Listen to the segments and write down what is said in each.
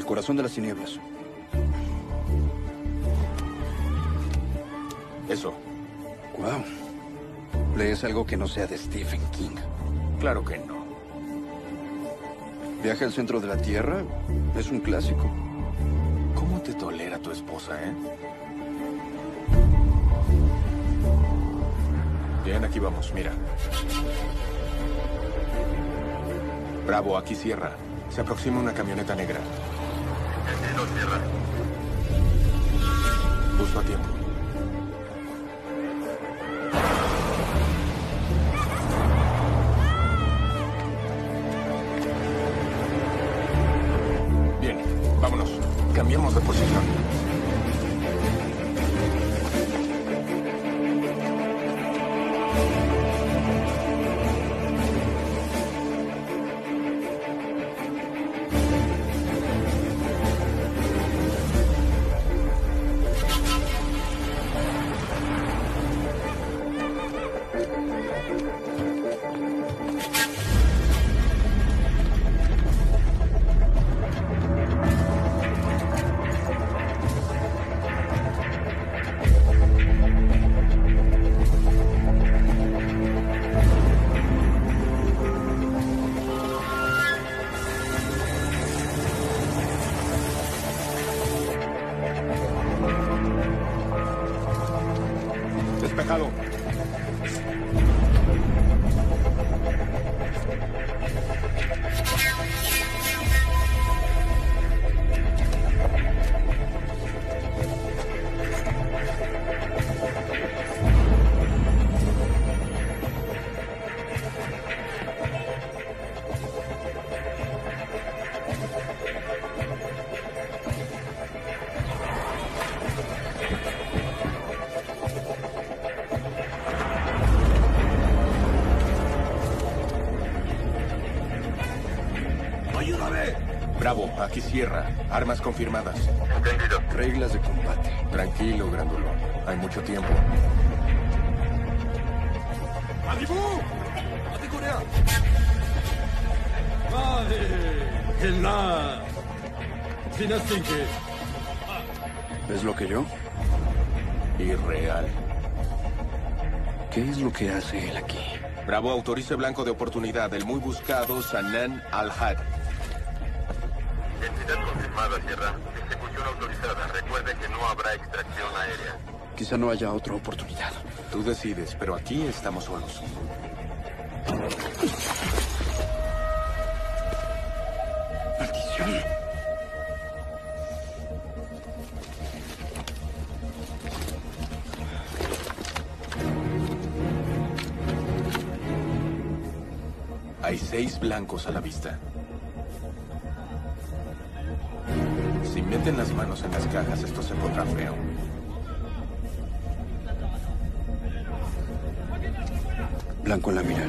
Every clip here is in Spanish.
corazón de las tinieblas. Eso. Wow. ¿Lees algo que no sea de Stephen King? Claro que no. Viaje al centro de la Tierra es un clásico. ¿Cómo te tolera tu esposa, Bien, aquí vamos, mira. Bravo, aquí cierra. Se aproxima una camioneta negra. Entendido, cierra. Justo a tiempo. Bien, vámonos. Cambiamos de posición. Despejado. Bravo, aquí cierra. Armas confirmadas. Entendido. Reglas de combate. Tranquilo, grandulón. Hay mucho tiempo. ¡Adibu! ¡Ate Corea! ¡Ay! ¡Gena! ¡Finacinque! ¿Es lo que yo? Irreal. ¿Qué es lo que hace él aquí? Bravo, autorice blanco de oportunidad. El muy buscado Sanan Al-Had. Identidad confirmada, Sierra. Ejecución autorizada. Recuerde que no habrá extracción aérea. Quizá no haya otra oportunidad. Tú decides, pero aquí estamos solos. ¡Maldición! Hay 6 blancos a la vista. Si meten las manos en las cajas, esto se pondrá feo. Blanco en la mira.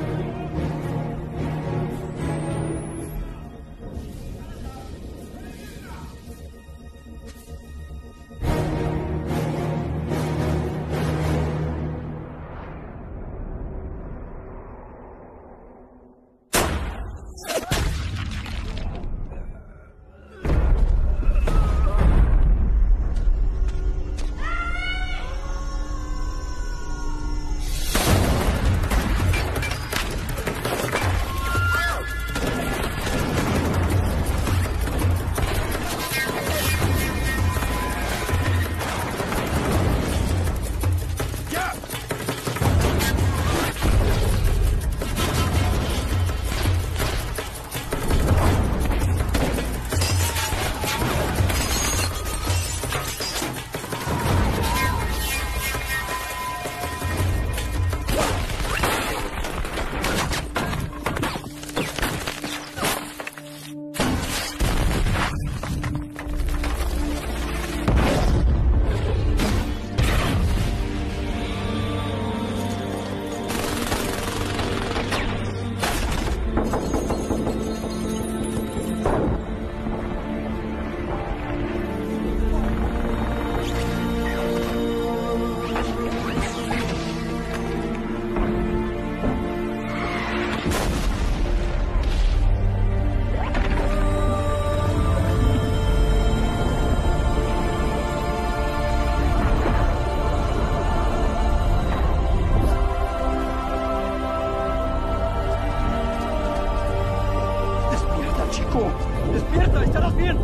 amigo! ¡Despierta! ¡Estarás bien!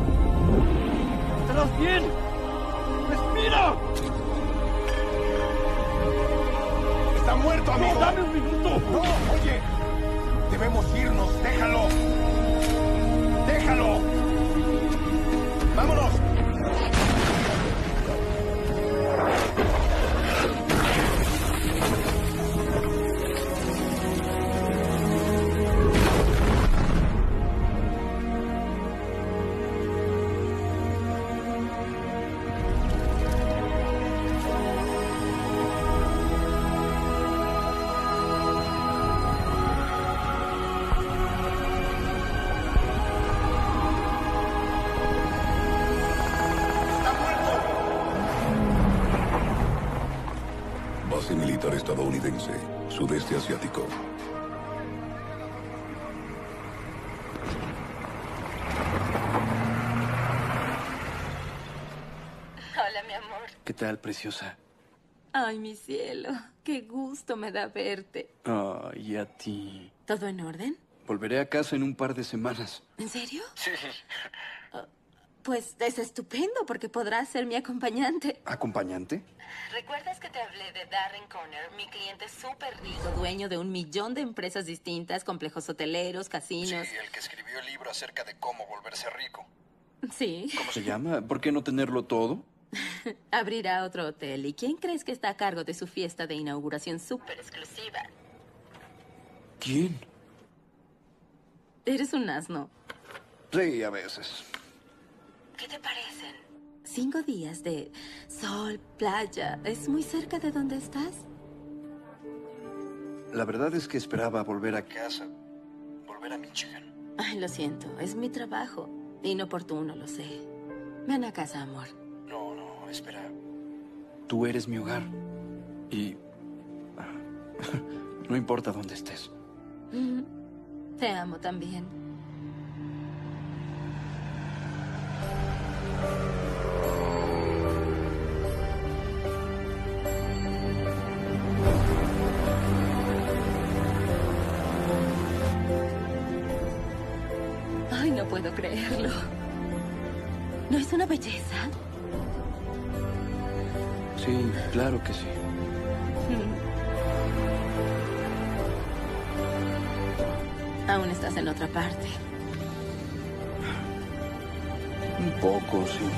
¡Estarás bien! ¡Respira! ¡Está muerto, amigo! ¡No, dame un minuto! ¡No! ¡Oye! Debemos irnos. ¡Déjalo! ¡Déjalo! ¡Vámonos! Base militar estadounidense, sudeste asiático. Hola, mi amor. ¿Qué tal, preciosa? Ay, mi cielo. Qué gusto me da verte. Ay, a ti. ¿Todo en orden? Volveré a casa en un par de semanas. ¿En serio? Sí. Pues es estupendo porque podrás ser mi acompañante. ¿Acompañante? ¿Recuerdas que te hablé de Darren Conner, mi cliente súper rico, dueño de 1 millón de empresas distintas, complejos hoteleros, casinos? Sí, el que escribió el libro acerca de cómo volverse rico. Sí. ¿Cómo se llama? ¿Por qué no tenerlo todo? Abrirá otro hotel. ¿Y quién crees que está a cargo de su fiesta de inauguración súper exclusiva? ¿Quién? Eres un asno. Sí, a veces. ¿Qué te parecen? 5 días de sol, playa. ¿Es muy cerca de donde estás? La verdad es que esperaba volver a casa. Volver a Michigan. Ay, lo siento. Es mi trabajo. Inoportuno, lo sé. Ven a casa, amor. No, espera. Tú eres mi hogar. Y... no importa dónde estés. Te amo también. Ay, no puedo creerlo. ¿No es una belleza? Sí, claro que sí. Aún estás en otra parte. Un poco, sí.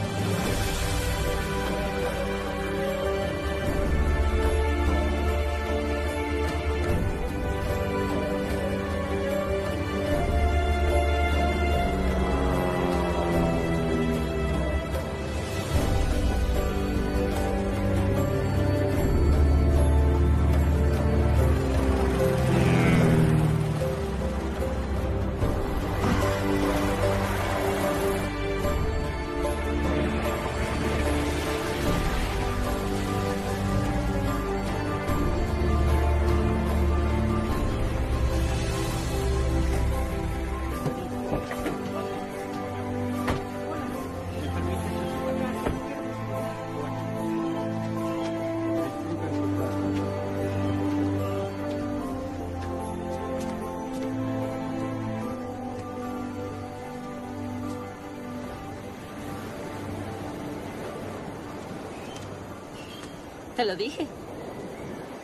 Te lo dije.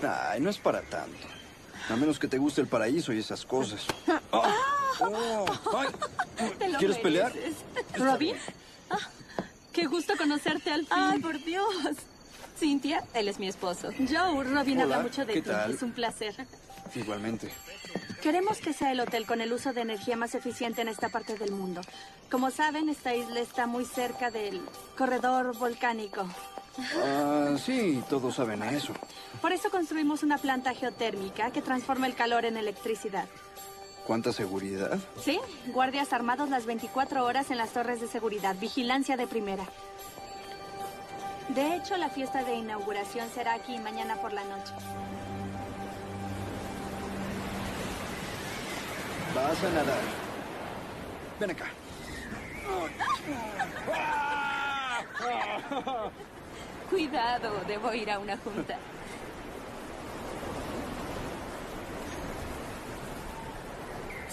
Ay, no es para tanto. A menos que te guste el paraíso y esas cosas. Ay. Te lo ¿Quieres pelear? mereces. ¿Robin? Qué gusto conocerte al fin. Ay, por Dios. Cynthia, él es mi esposo. Joe, Robin Hola, habla mucho de ¿qué ti. tal? Es un placer. Igualmente. Queremos que sea el hotel con el uso de energía más eficiente en esta parte del mundo. Como saben, esta isla está muy cerca del corredor volcánico. Sí, todos saben eso. Por eso construimos una planta geotérmica que transforma el calor en electricidad. ¿Cuánta seguridad? Sí, guardias armados las 24 horas en las torres de seguridad. Vigilancia de primera. De hecho, la fiesta de inauguración será aquí mañana por la noche. Vas a nadar. Ven acá. Cuidado, debo ir a una junta.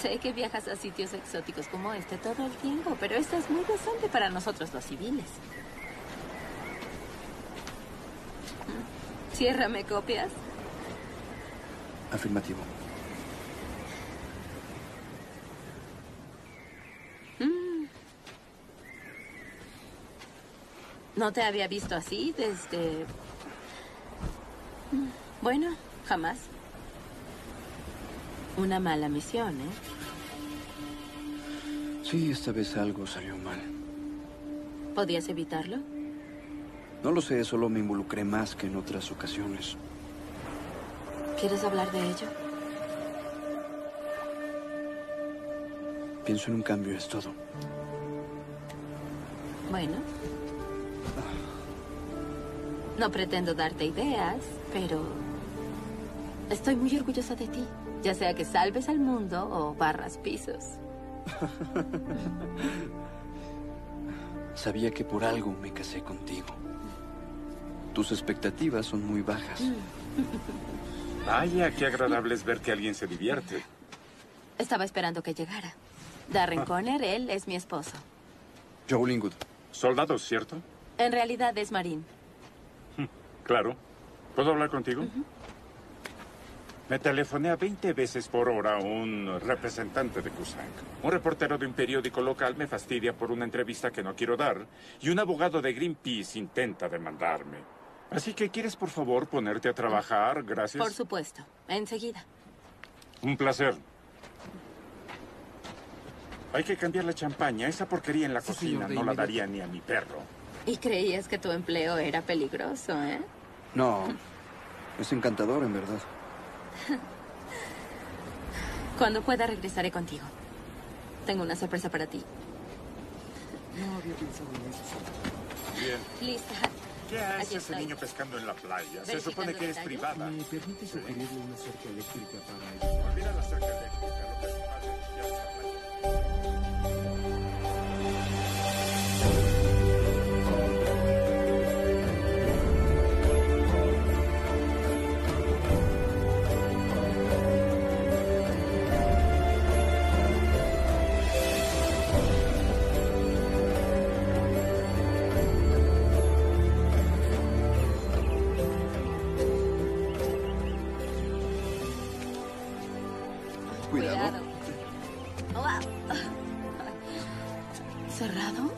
Sé que viajas a sitios exóticos como este todo el tiempo, pero esto es muy decente para nosotros los civiles. Sierra, ¿me copias? Afirmativo. No te había visto así desde... Bueno, jamás. Una mala misión, ¿eh? Sí, esta vez algo salió mal. ¿Podías evitarlo? No lo sé, solo me involucré más que en otras ocasiones. ¿Quieres hablar de ello? Pienso en un cambio, es todo. Bueno. No pretendo darte ideas, pero estoy muy orgullosa de ti. Ya sea que salves al mundo o barras pisos. Sabía que por algo me casé contigo. Tus expectativas son muy bajas. Vaya, qué agradable es ver que alguien se divierte. Estaba esperando que llegara. Darren Conner, él es mi esposo. Joe Lingwood. Soldados, ¿cierto? En realidad es marín. Claro. ¿Puedo hablar contigo? Me telefoné a 20 veces por hora un representante de Cusack. Un reportero de un periódico local me fastidia por una entrevista que no quiero dar y un abogado de Greenpeace intenta demandarme. Así que, ¿quieres por favor ponerte a trabajar? Gracias. Por supuesto. Enseguida. Un placer. Hay que cambiar la champaña. Esa porquería en la cocina no la daría ni a mi perro. ¿Y creías que tu empleo era peligroso, eh? No, es encantador, en verdad. Cuando pueda regresaré contigo. Tengo una sorpresa para ti. No había pensado en eso. Bien. Lista. ¿Qué hace Aquí ese estoy. niño pescando en la playa? Se Verificando supone que es detalles. privada. ¿Me permite sugerirle una cerca eléctrica para eso? Olvida la cerca eléctrica. Lo que es más es limpiar esa playa. Cuidado. Wow. ¿Cerrado?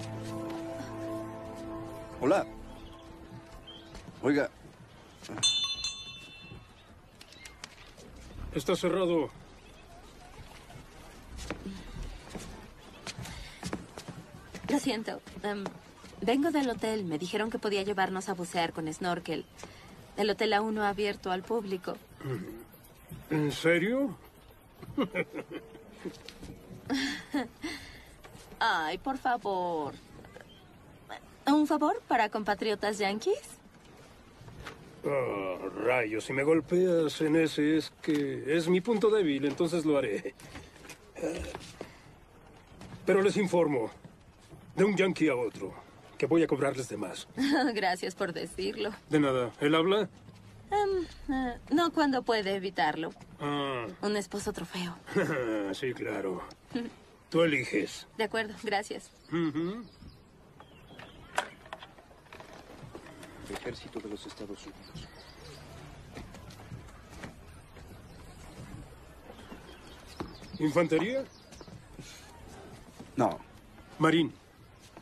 Hola. Oiga, Está cerrado. Lo siento. Vengo del hotel. Me dijeron que podía llevarnos a bucear con snorkel. El hotel aún no ha abierto al público. ¿En serio? Ay, por favor. ¿Un favor para compatriotas yanquis? Ah, rayos, si me golpeas en ese es que es mi punto débil, entonces lo haré. Pero les informo, de un yankee a otro, que voy a cobrarles de más. Gracias por decirlo. De nada, ¿él habla? No cuando puede evitarlo. Ah, Un esposo trofeo. sí, claro. Tú eliges. De acuerdo, gracias. Ujú. Ejército de los Estados Unidos. ¿Infantería? No. Marín.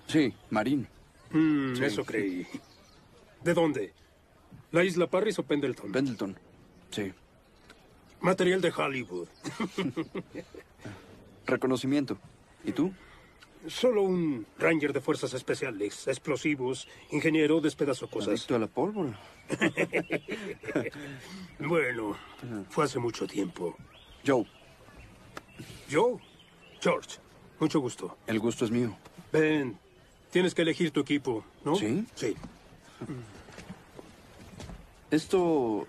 Sí, Marín. Sí. Eso creí. ¿De dónde? ¿La isla Parris o Pendleton? Pendleton. Sí. Material de Hollywood. Reconocimiento. ¿Y tú? Solo un ranger de fuerzas especiales, explosivos, ingeniero, despedazo cosas. Adicto a la pólvora. Bueno, fue hace mucho tiempo. Joe, ¿Yo? George, mucho gusto. el gusto es mío. Ben, tienes que elegir tu equipo, ¿no? ¿Sí? Sí. ¿Esto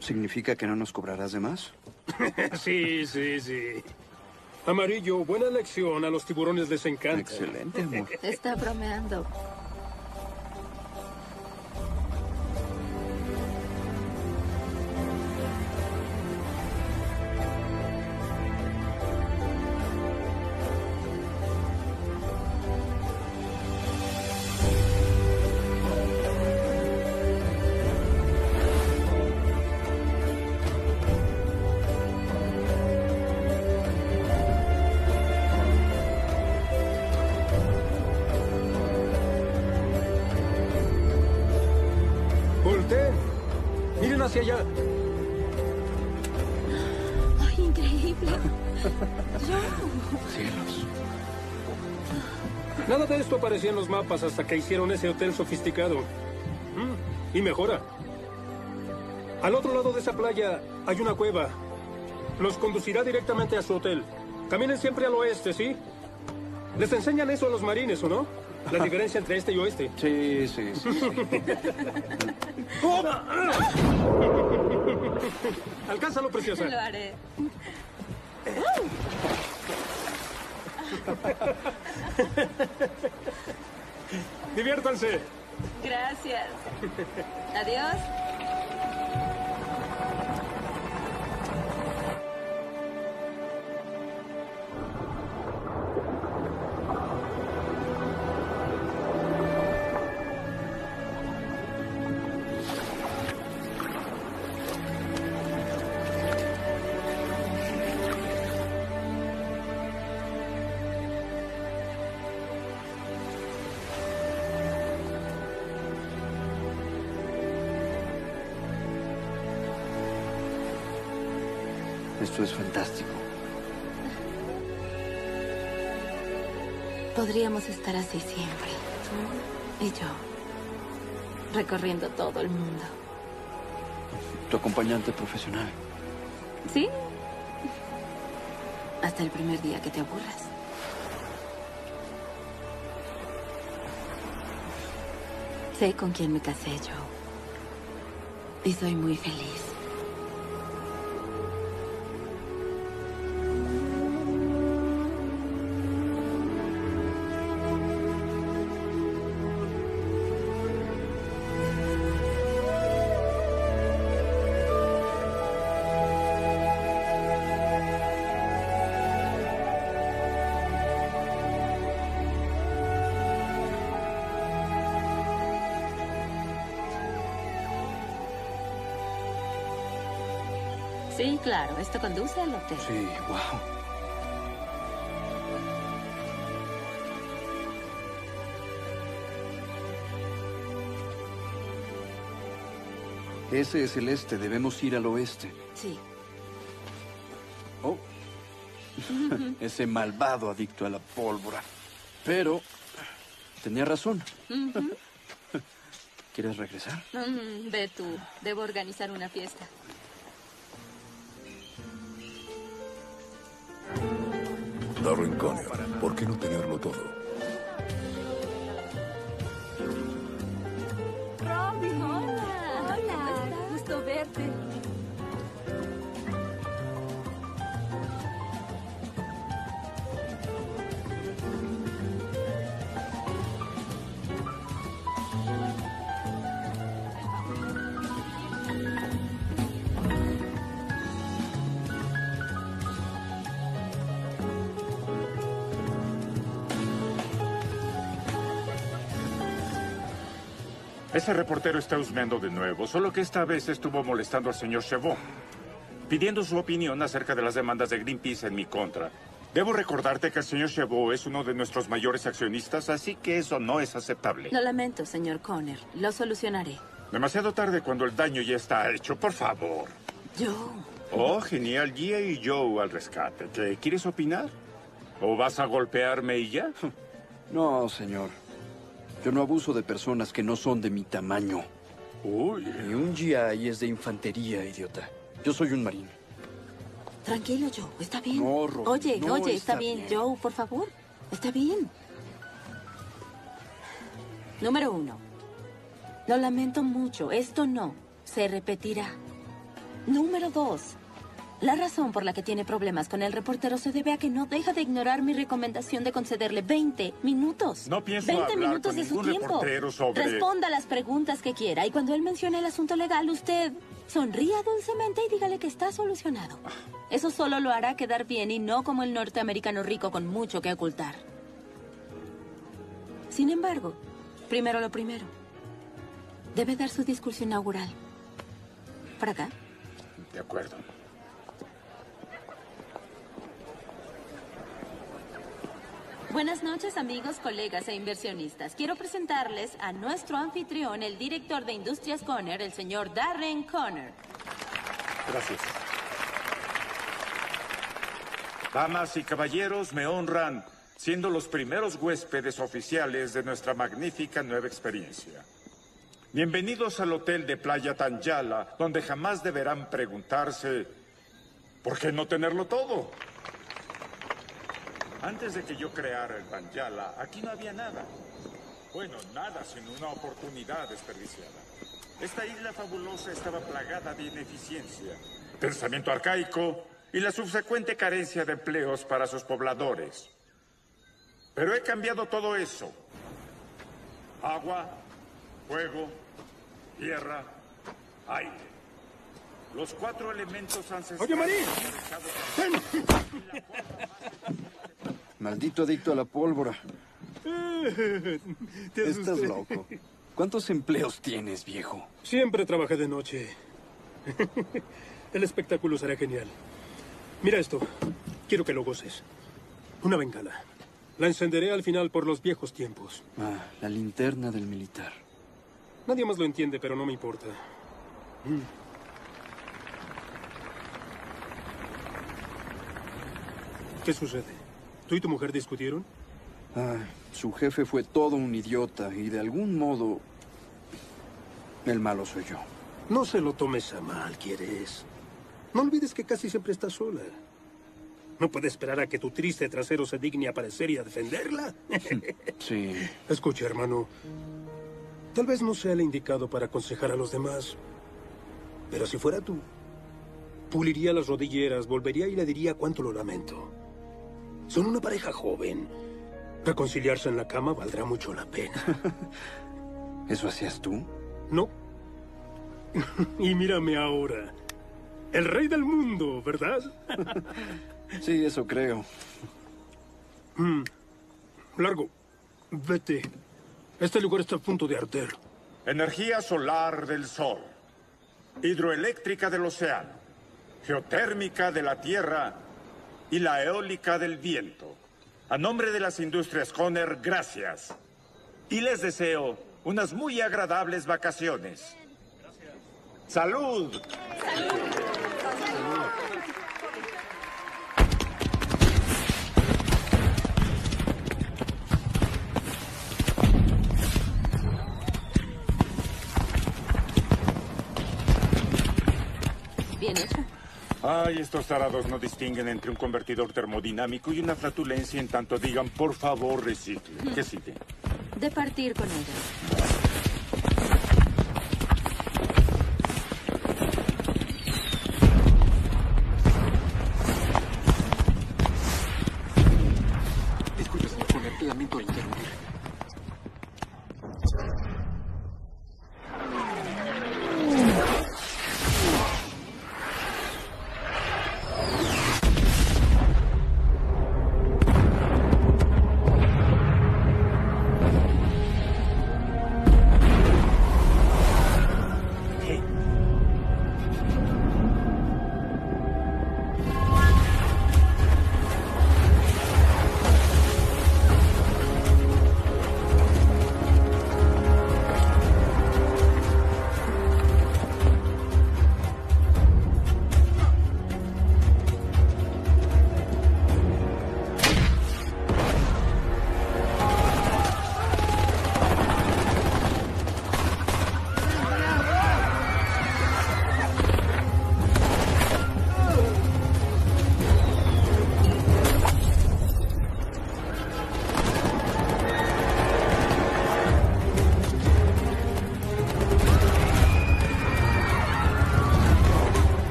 significa que no nos cobrarás de más? Sí, sí, sí. Amarillo, buena elección. A los tiburones les encanta. Excelente, amor. Está bromeando. hacia allá. ¡Ay, increíble! Cielos. Nada de esto aparecía en los mapas hasta que hicieron ese hotel sofisticado. Y mejora. Al otro lado de esa playa hay una cueva. Los conducirá directamente a su hotel. Caminen siempre al oeste, ¿sí? Les enseñan eso a los marines, ¿o no? La diferencia entre este y oeste. Sí, sí, sí. Alcánzalo, preciosa. Lo haré. Diviértanse. Gracias. Adiós. Esto es fantástico. Podríamos estar así siempre, tú y yo, recorriendo todo el mundo. Tu acompañante profesional. ¿Sí? Hasta el primer día que te aburras. Sé con quién me casé yo. Y soy muy feliz. Sí, claro, esto conduce al hotel. Sí, wow. Ese es el este, debemos ir al oeste. Sí. Oh. Ese malvado adicto a la pólvora. Pero tenía razón. ¿Quieres regresar? Ve tú, debo organizar una fiesta. Darren Connor, ¿por qué no tenerlo todo? Robin, hola. Hola, gusto verte. Ese reportero está husmeando de nuevo, solo que esta vez estuvo molestando al señor Chabot, pidiendo su opinión acerca de las demandas de Greenpeace en mi contra. Debo recordarte que el señor Chabot es uno de nuestros mayores accionistas, así que eso no es aceptable. Lo lamento, señor Connor. Lo solucionaré. Demasiado tarde cuando el daño ya está hecho, por favor. Yo. Oh, genial. Gia y Joe al rescate. ¿Qué quieres opinar? ¿O vas a golpearme y ya? No, señor. Yo no abuso de personas que no son de mi tamaño. Uy. Ni un GI es de infantería, idiota. Yo soy un marín. Tranquilo, Joe. Está bien. No, Robin, Oye, no está está bien. bien. Joe, por favor. Está bien. Número 1. Lo lamento mucho. Esto no se repetirá. Número 2. La razón por la que tiene problemas con el reportero se debe a que no deja de ignorar mi recomendación de concederle 20 minutos. No pienso 20 hablar minutos con de su ningún tiempo. reportero sobre... Responda las preguntas que quiera y cuando él mencione el asunto legal, usted sonría dulcemente y dígale que está solucionado. Eso solo lo hará quedar bien y no como el norteamericano rico con mucho que ocultar. Sin embargo, primero lo primero. Debe dar su discurso inaugural. ¿Para acá? De acuerdo. Buenas noches, amigos, colegas e inversionistas. Quiero presentarles a nuestro anfitrión, el director de Industrias Conner, el señor Darren Conner. Gracias. Damas y caballeros, me honran siendo los primeros huéspedes oficiales de nuestra magnífica nueva experiencia. Bienvenidos al hotel de Playa Tanyala, donde jamás deberán preguntarse ¿por qué no tenerlo todo? Antes de que yo creara el Tanyala, aquí no había nada. Bueno, nada, sino una oportunidad desperdiciada. Esta isla fabulosa estaba plagada de ineficiencia, pensamiento arcaico y la subsecuente carencia de empleos para sus pobladores. Pero he cambiado todo eso. Agua, fuego, tierra, aire. Los 4 elementos ancestrales... ¡Oye, Marín! Maldito adicto a la pólvora. Te Estás asusté. loco. ¿Cuántos empleos tienes, viejo? Siempre trabajé de noche. El espectáculo será genial. Mira esto. Quiero que lo goces. Una bengala. La encenderé al final por los viejos tiempos. Ah, la linterna del militar. Nadie más lo entiende, pero no me importa. ¿Qué sucede? ¿Tú y tu mujer discutieron? Ah, su jefe fue todo un idiota y de algún modo el malo soy yo. No se lo tomes a mal, ¿quieres? No olvides que casi siempre estás sola. ¿No puedes esperar a que tu triste trasero se digne a aparecer y a defenderla? Sí. Escucha, hermano. Tal vez no sea el indicado para aconsejar a los demás. Pero si fuera tú, puliría las rodilleras, volvería y le diría cuánto lo lamento. Son una pareja joven. Reconciliarse en la cama valdrá mucho la pena. ¿Eso hacías tú? ¿No? Y mírame ahora. El rey del mundo, ¿verdad? Sí, eso creo. Largo. Vete. Este lugar está a punto de arder. Energía solar del sol, hidroeléctrica del océano, geotérmica de la tierra y la eólica del viento. A nombre de las industrias Conner, gracias. Y les deseo unas muy agradables vacaciones. ¡Salud! Bien hecho. Ay, estos tarados no distinguen entre un convertidor termodinámico y una flatulencia en tanto digan, por favor, recicle. ¿Qué sigue? De partir con ella. Disculpe, señor Conner, lamento interrumpir.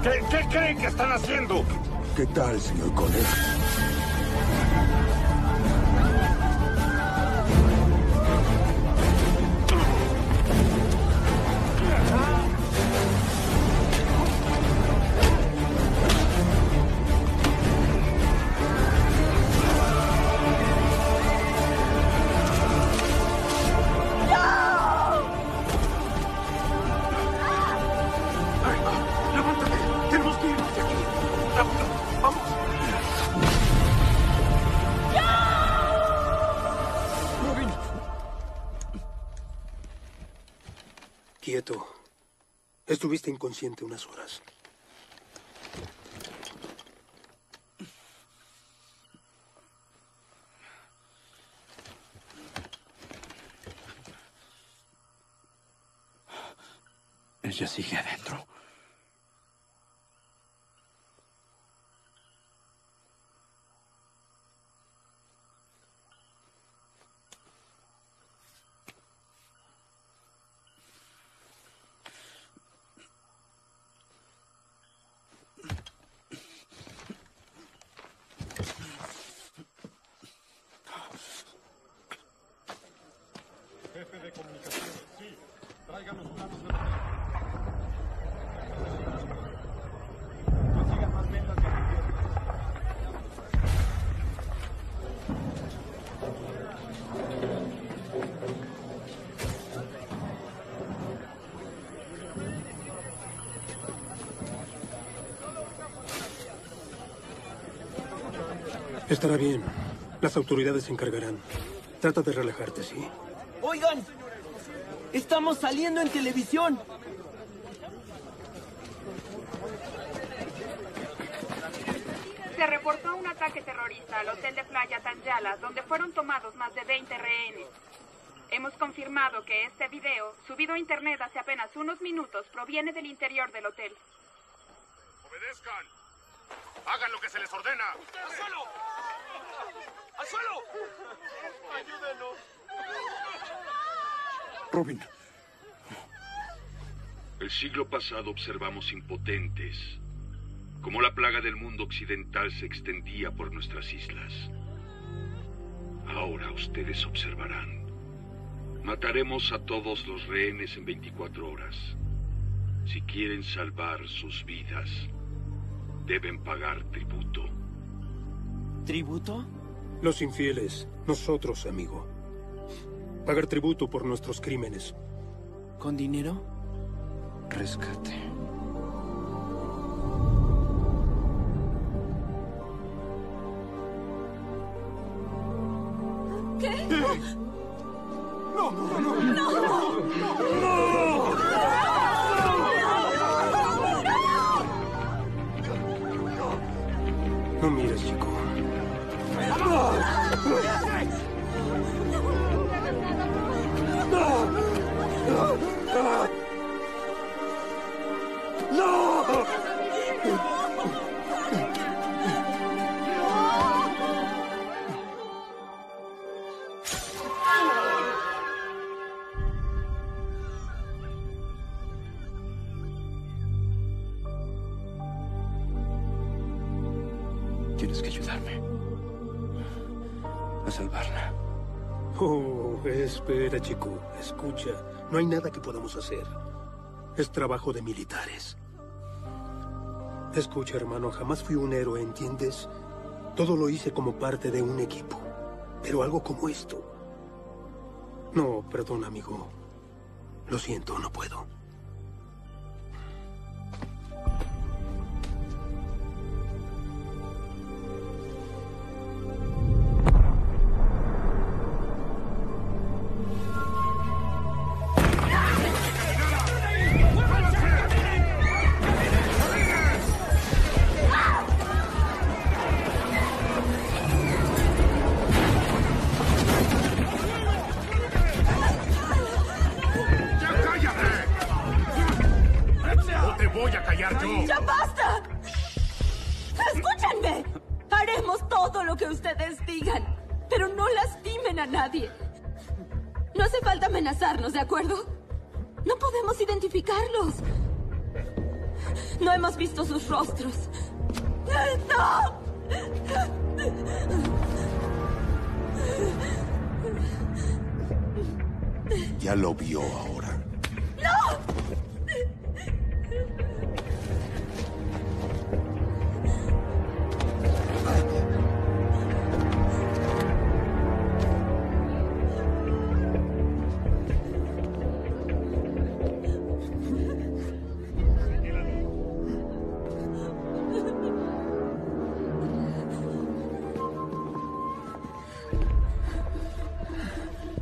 ¿Qué creen que están haciendo? ¿Qué tal, señor Connor? Quieto. Estuviste inconsciente unas horas. Ella sigue adentro. Jefe de comunicación, sí. Traigan los planos de consigan más vendas de Estará bien. Las autoridades se encargarán. Trata de relajarte, ¿sí? Oigan, estamos saliendo en televisión. Se reportó un ataque terrorista al hotel de playa Tanyala, donde fueron tomados más de 20 rehenes. Hemos confirmado que este video, subido a internet hace apenas unos minutos, proviene del interior del hotel. ¡Obedezcan! ¡Hagan lo que se les ordena! ¡Al suelo! ¡Al suelo! ¡Ayúdenos! Robin. El siglo pasado observamos impotentes cómo la plaga del mundo occidental se extendía por nuestras islas. Ahora ustedes observarán. Mataremos a todos los rehenes en 24 horas. Si quieren salvar sus vidas, deben pagar tributo. ¿Tributo? Los infieles, nosotros, amigo. Pagar tributo por nuestros crímenes. ¿Con dinero? Rescate. ¿Qué? ¡No! ¡No! ¡No! ¡No! No mires, chico. Tienes que ayudarme a salvarla. Oh, espera, chico. Escucha. No hay nada que podamos hacer. Es trabajo de militares. Escucha, hermano, jamás fui un héroe, ¿entiendes? Todo lo hice como parte de un equipo. Pero algo como esto... No, perdón, amigo. Lo siento, no puedo. ¡Ya basta! ¡Escúchenme! Haremos todo lo que ustedes digan, pero no lastimen a nadie. No hace falta amenazarnos, ¿de acuerdo? No podemos identificarlos. No hemos visto sus rostros. ¡No! Ya lo vio ahora. ¡No!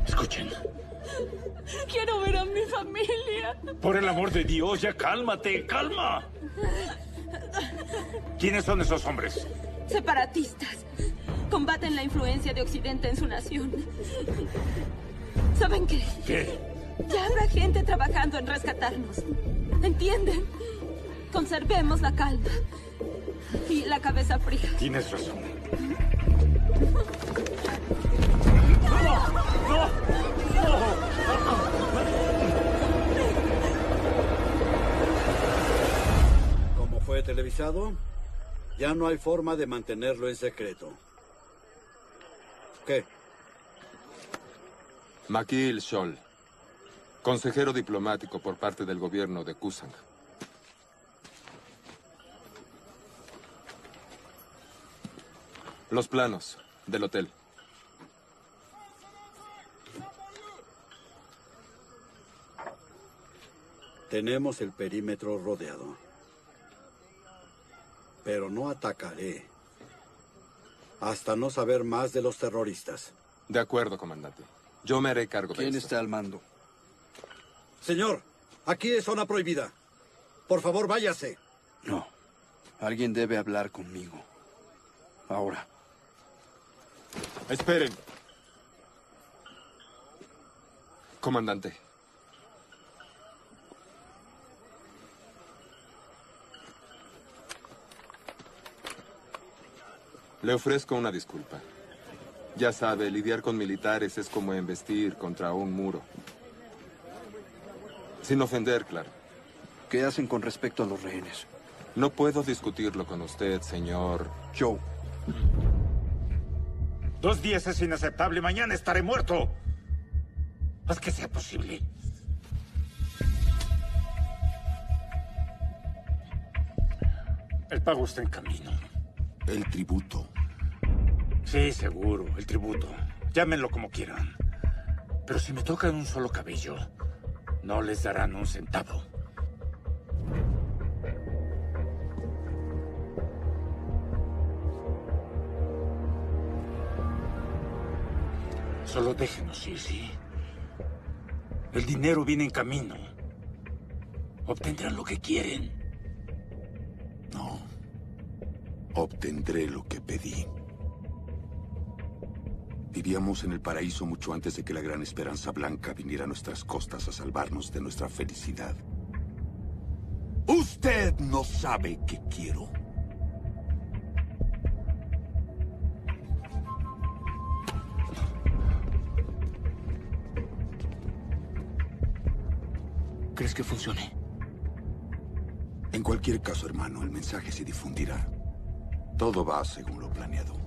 Escuchen. Quiero ver a mi familia. Por el amor de Dios, ya cálmate, calma. ¿Quiénes son esos hombres? Separatistas. Combaten la influencia de Occidente en su nación. ¿Saben qué? ¿Qué? Ya habrá gente trabajando en rescatarnos. ¿Entienden? Conservemos la calma. Y la cabeza fría. Tienes razón. Como fue televisado, ya no hay forma de mantenerlo en secreto. ¿Qué? Makil Scholl, consejero diplomático por parte del gobierno de Kusang. Los planos del hotel. Tenemos el perímetro rodeado. Pero no atacaré hasta no saber más de los terroristas. De acuerdo, comandante. Yo me haré cargo de ¿Quién esto. está al mando? Señor, aquí es zona prohibida. Por favor, váyase. No. Alguien debe hablar conmigo. Ahora. Esperen. Comandante. Le ofrezco una disculpa. Ya sabe, lidiar con militares es como embestir contra un muro. Sin ofender, claro. ¿Qué hacen con respecto a los rehenes? No puedo discutirlo con usted, señor Joe. 2 días es inaceptable. Mañana estaré muerto. Haz que sea posible. El pago está en camino. El tributo. Sí, seguro, el tributo. Llámenlo como quieran. Pero si me tocan un solo cabello, no les darán un centavo. Solo déjenos ir, ¿sí? El dinero viene en camino. Obtendrán lo que quieren. No. Obtendré lo que pedí. Vivíamos en el paraíso mucho antes de que la gran esperanza blanca viniera a nuestras costas a salvarnos de nuestra felicidad. Usted no sabe qué quiero. ¿Crees que funcione? En cualquier caso, hermano, el mensaje se difundirá. Todo va según lo planeado.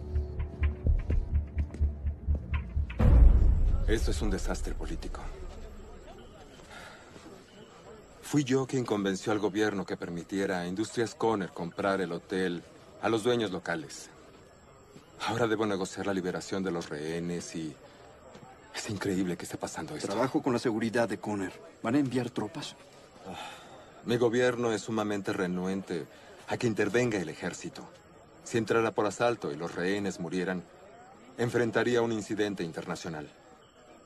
Esto es un desastre político. Fui yo quien convenció al gobierno que permitiera a Industrias Conner comprar el hotel a los dueños locales. Ahora debo negociar la liberación de los rehenes y... Es increíble que esté pasando esto. Trabajo con la seguridad de Conner. ¿Van a enviar tropas? Mi gobierno es sumamente renuente a que intervenga el ejército. Si entrara por asalto y los rehenes murieran, enfrentaría un incidente internacional.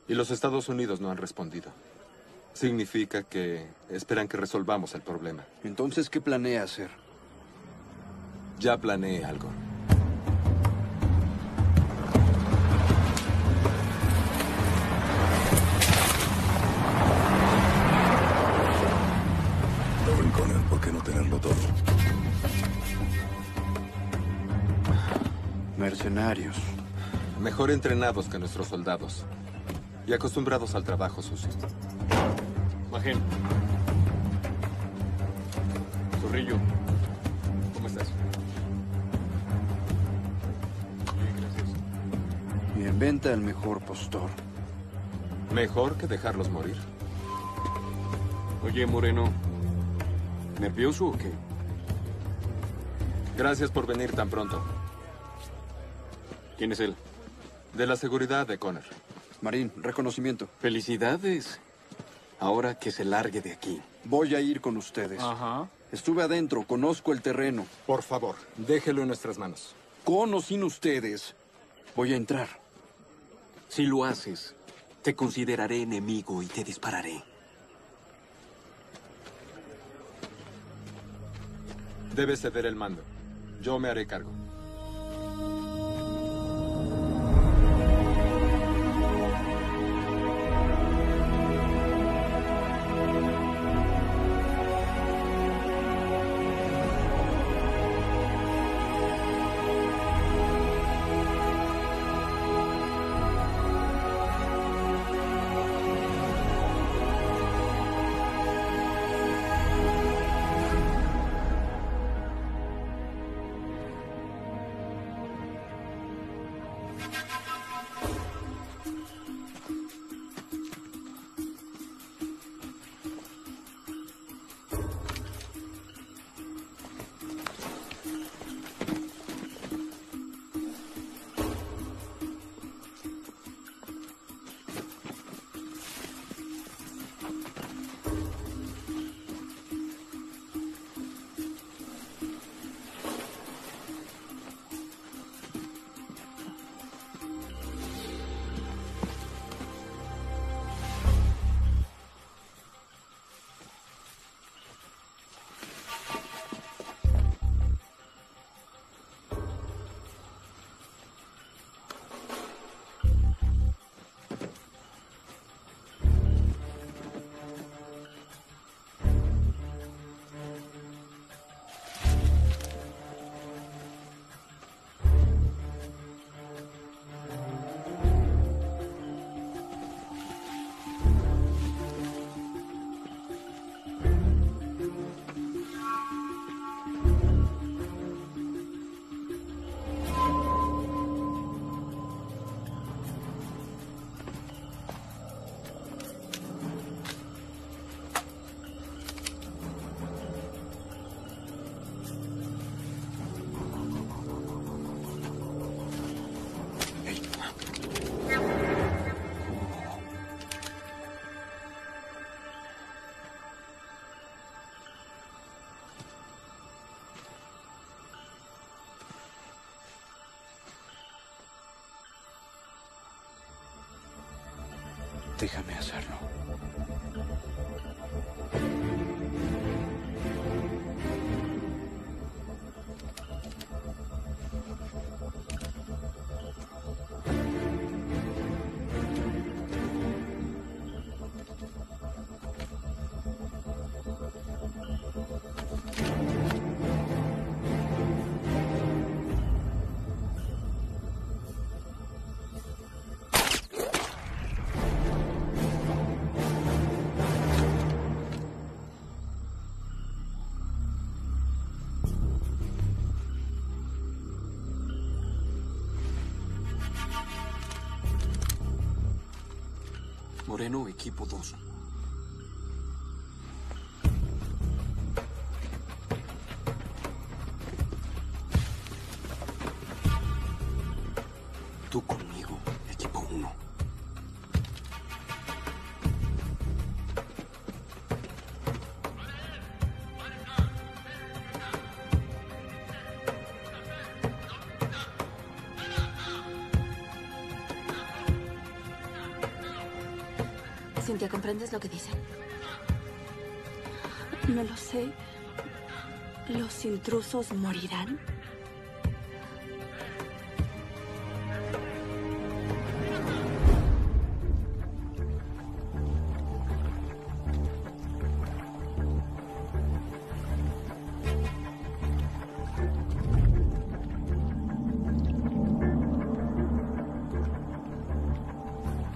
Y los Estados Unidos no han respondido. Significa que esperan que resolvamos el problema. Entonces, ¿qué planea hacer? Ya planeé algo. Darwin Conner, ¿por qué no tenerlo todo? Mercenarios. Mejor entrenados que nuestros soldados. Y acostumbrados al trabajo sucio. Magén. Carrillo. ¿Cómo estás? Bien, gracias. Y en venta el mejor postor. Mejor que dejarlos morir. Oye, Moreno, ¿nervioso o qué? Gracias por venir tan pronto. ¿Quién es él? De la seguridad de Connor. Marín, reconocimiento. Felicidades. Ahora que se largue de aquí. Voy a ir con ustedes. Ajá. Estuve adentro, conozco el terreno. Por favor, déjelo en nuestras manos. Con o sin ustedes, voy a entrar. Si lo haces, te consideraré enemigo y te dispararé. Debes ceder el mando. Yo me haré cargo. Déjame hacerlo. Moreno, equipo 2. Tú conmigo, equipo 1. Cintia, ¿comprendes lo que dicen? No lo sé. ¿Los intrusos morirán?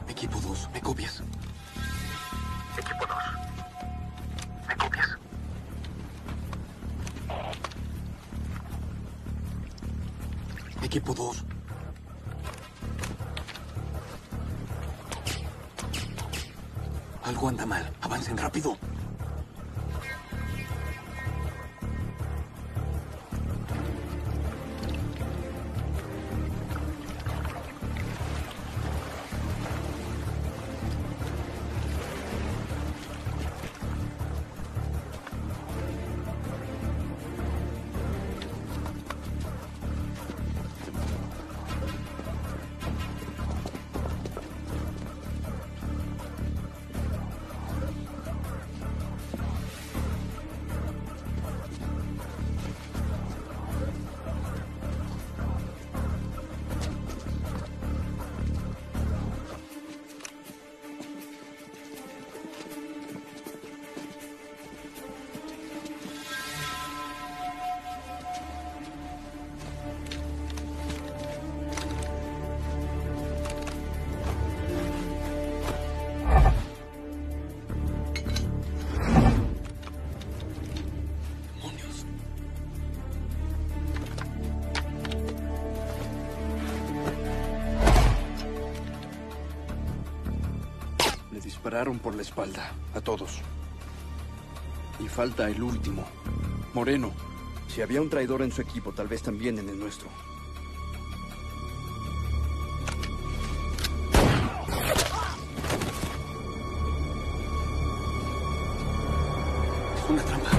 Equipo 2, ¿me copias? Equipo 2. ¿Me copias? Equipo 2. Algo anda mal. Avancen rápido. Dispararon por la espalda, a todos. Y falta el último, Moreno. Si había un traidor en su equipo, tal vez también en el nuestro. Es una trampa.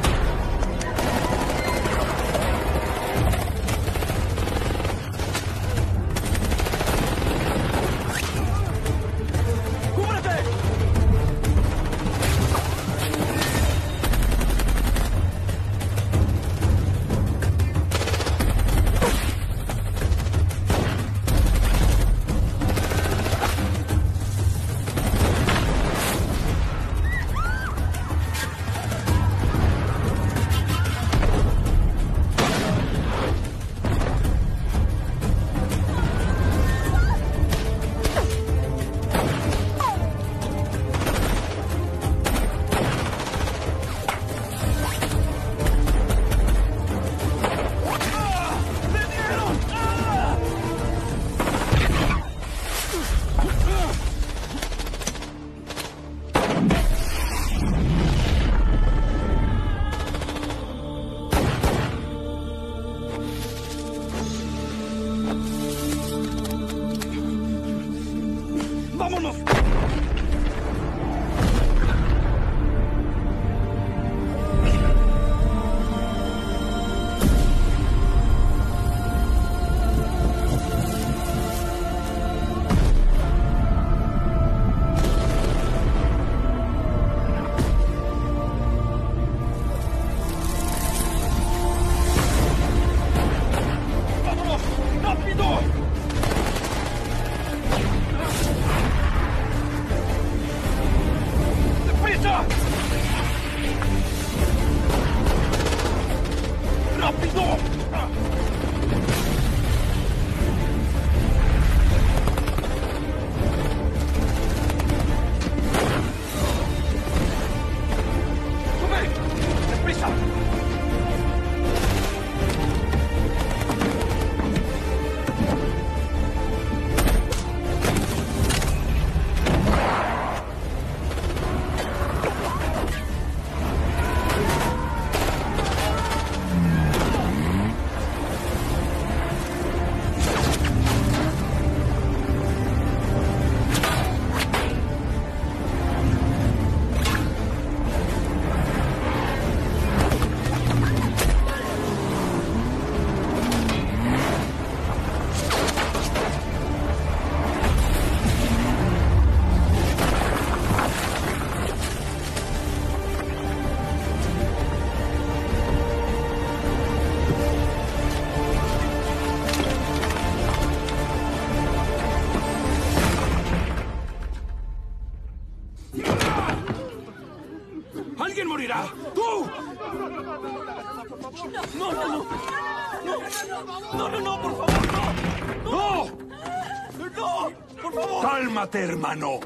¡Cálmate, hermano!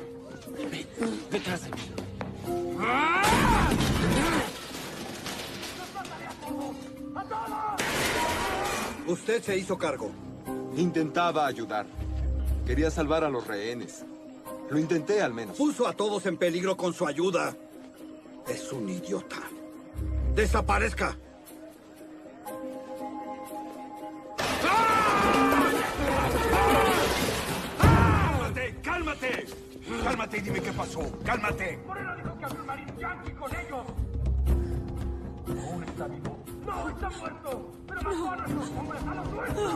Detrás de mí. Usted se hizo cargo. Intentaba ayudar. Quería salvar a los rehenes. Lo intenté, al menos. Puso a todos en peligro con su ayuda. Es un idiota. ¡Desaparezca! ¡Cálmate! ¡Cálmate! ¡Cálmate y dime qué pasó! ¡Cálmate! Moreno dijo que había un marine yankee con ellos. ¿Aún está vivo? ¡No, está muerto! ¡Pero mató a nuestros hombres, a los nuestros!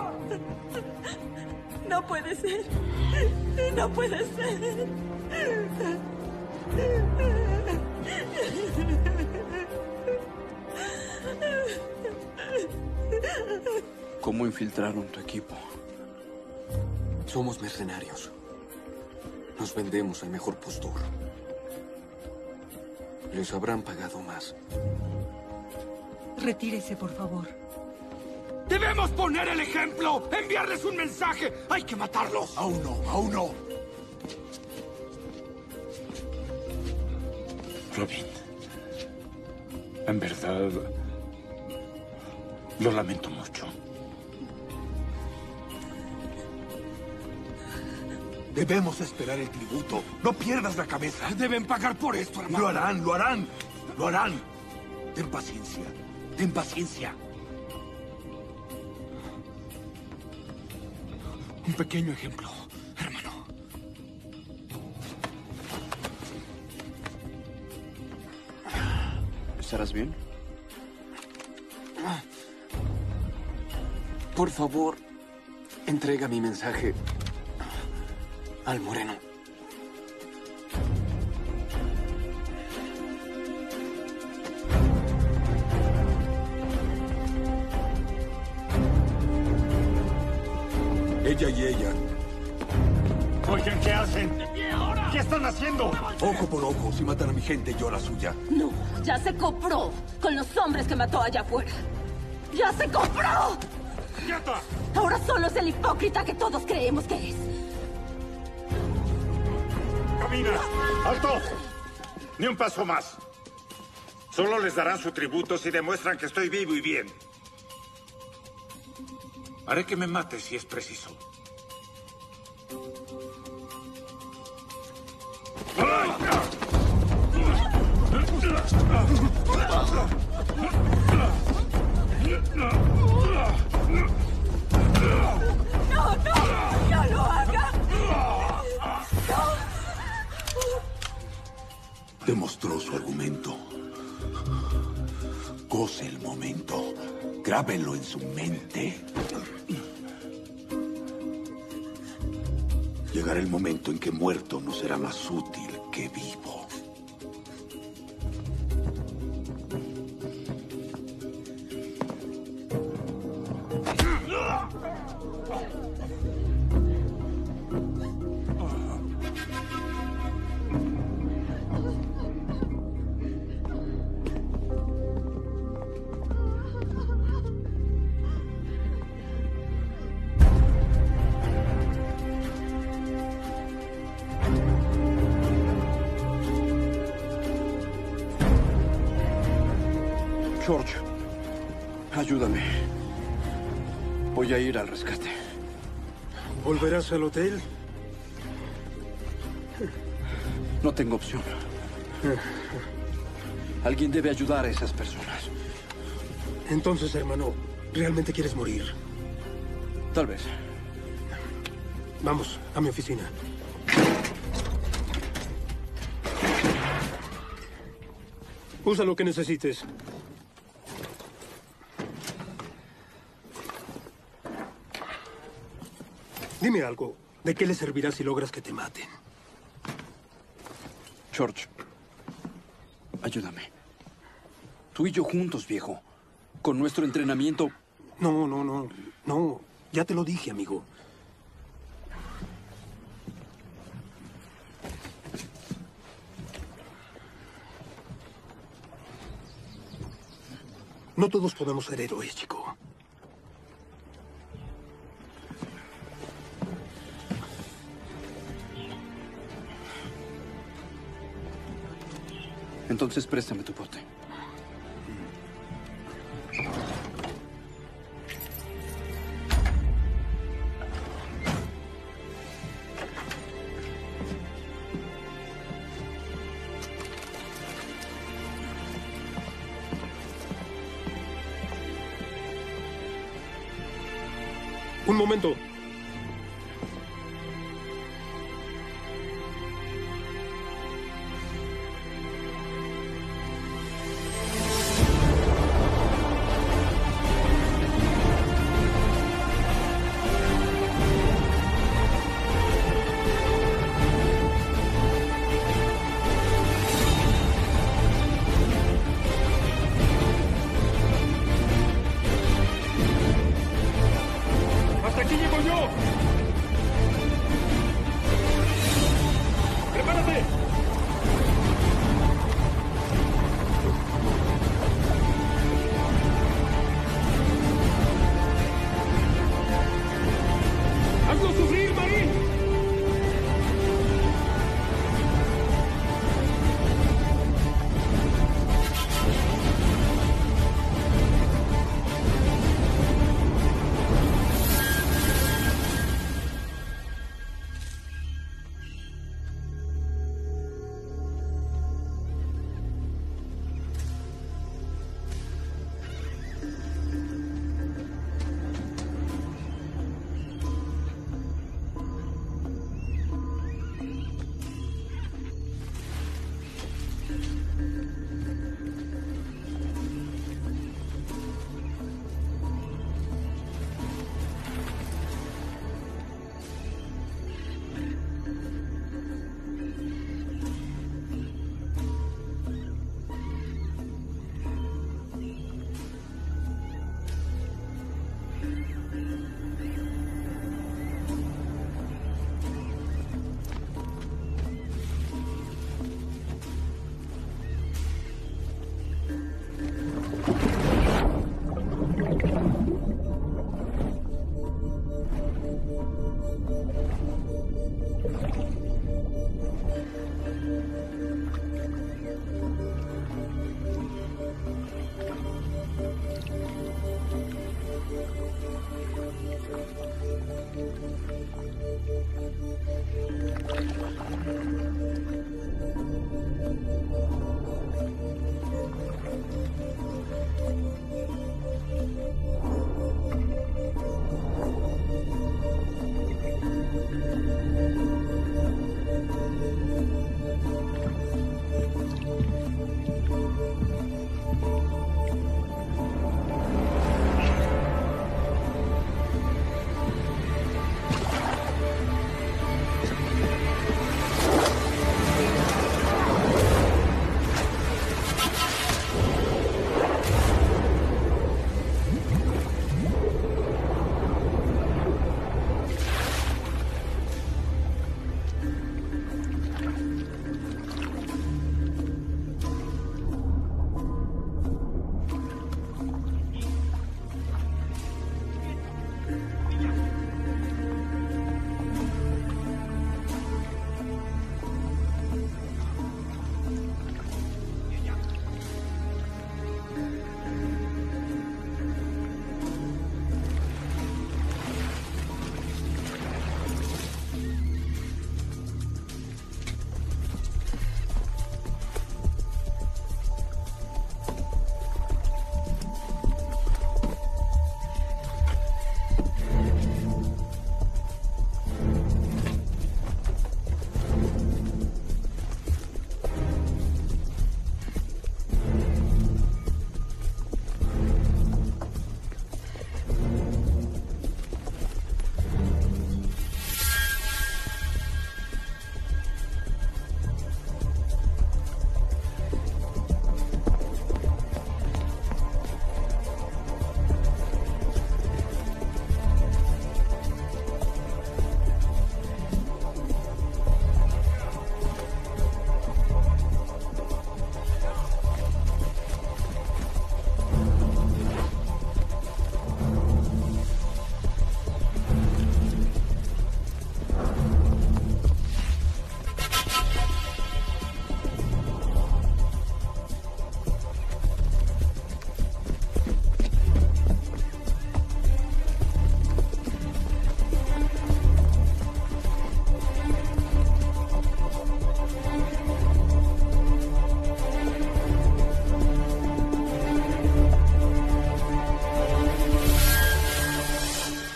No puede ser. No puede ser. ¿Cómo infiltraron tu equipo? Somos mercenarios. Nos vendemos al mejor postor. Les habrán pagado más. Retírese, por favor. ¡Debemos poner el ejemplo! ¡Enviarles un mensaje! ¡Hay que matarlos! Aún no, aún no. Robin, en verdad, lo lamento mucho. Debemos esperar el tributo. No pierdas la cabeza. Deben pagar por esto, hermano. Lo harán, lo harán. Lo harán. Ten paciencia. Ten paciencia. Un pequeño ejemplo, hermano. ¿Estarás bien? Por favor, entrega mi mensaje al Moreno. Ella y ella. Oigan, ¿qué hacen? ¿Qué están haciendo? Ojo por ojo. Si matan a mi gente, yo la suya. No, ya se compró con los hombres que mató allá afuera. ¡Ya se compró! ¡Quieta! Ahora solo es el hipócrita que todos creemos que es. ¡Camina! ¡Alto! Ni un paso más. Solo les darán su tributo si demuestran que estoy vivo y bien. Haré que me mate si es preciso. ¡No, no! ¡No lo haga! Demostró su argumento. Goce el momento. Grábenlo en su mente. Llegará el momento en que muerto no será más útil que vivo. George, ayúdame. Voy a ir al rescate. ¿Volverás al hotel? No tengo opción. Alguien debe ayudar a esas personas. Entonces, hermano, ¿realmente quieres morir? Tal vez. Vamos, a mi oficina. Usa lo que necesites. Dime algo. ¿De qué le servirá si logras que te maten? George, ayúdame. Tú y yo juntos, viejo. Con nuestro entrenamiento... No. Ya te lo dije, amigo. No todos podemos ser héroes, chico. Entonces préstame tu bote. Un momento. ¡Hasta aquí llego yo! ¡Prepárate! ¡Hazlo sufrir, Marín!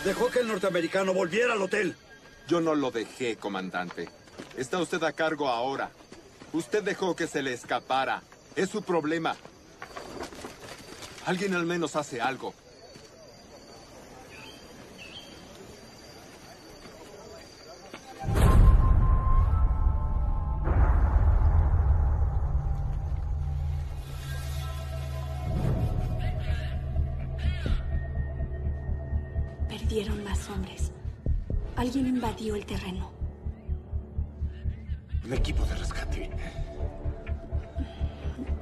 Dejó que el norteamericano volviera al hotel. Yo no lo dejé, comandante. Está usted a cargo ahora. Usted dejó que se le escapara. Es su problema. Alguien al menos hace algo. Perdieron más hombres. Alguien invadió el terreno. Un equipo de rescate.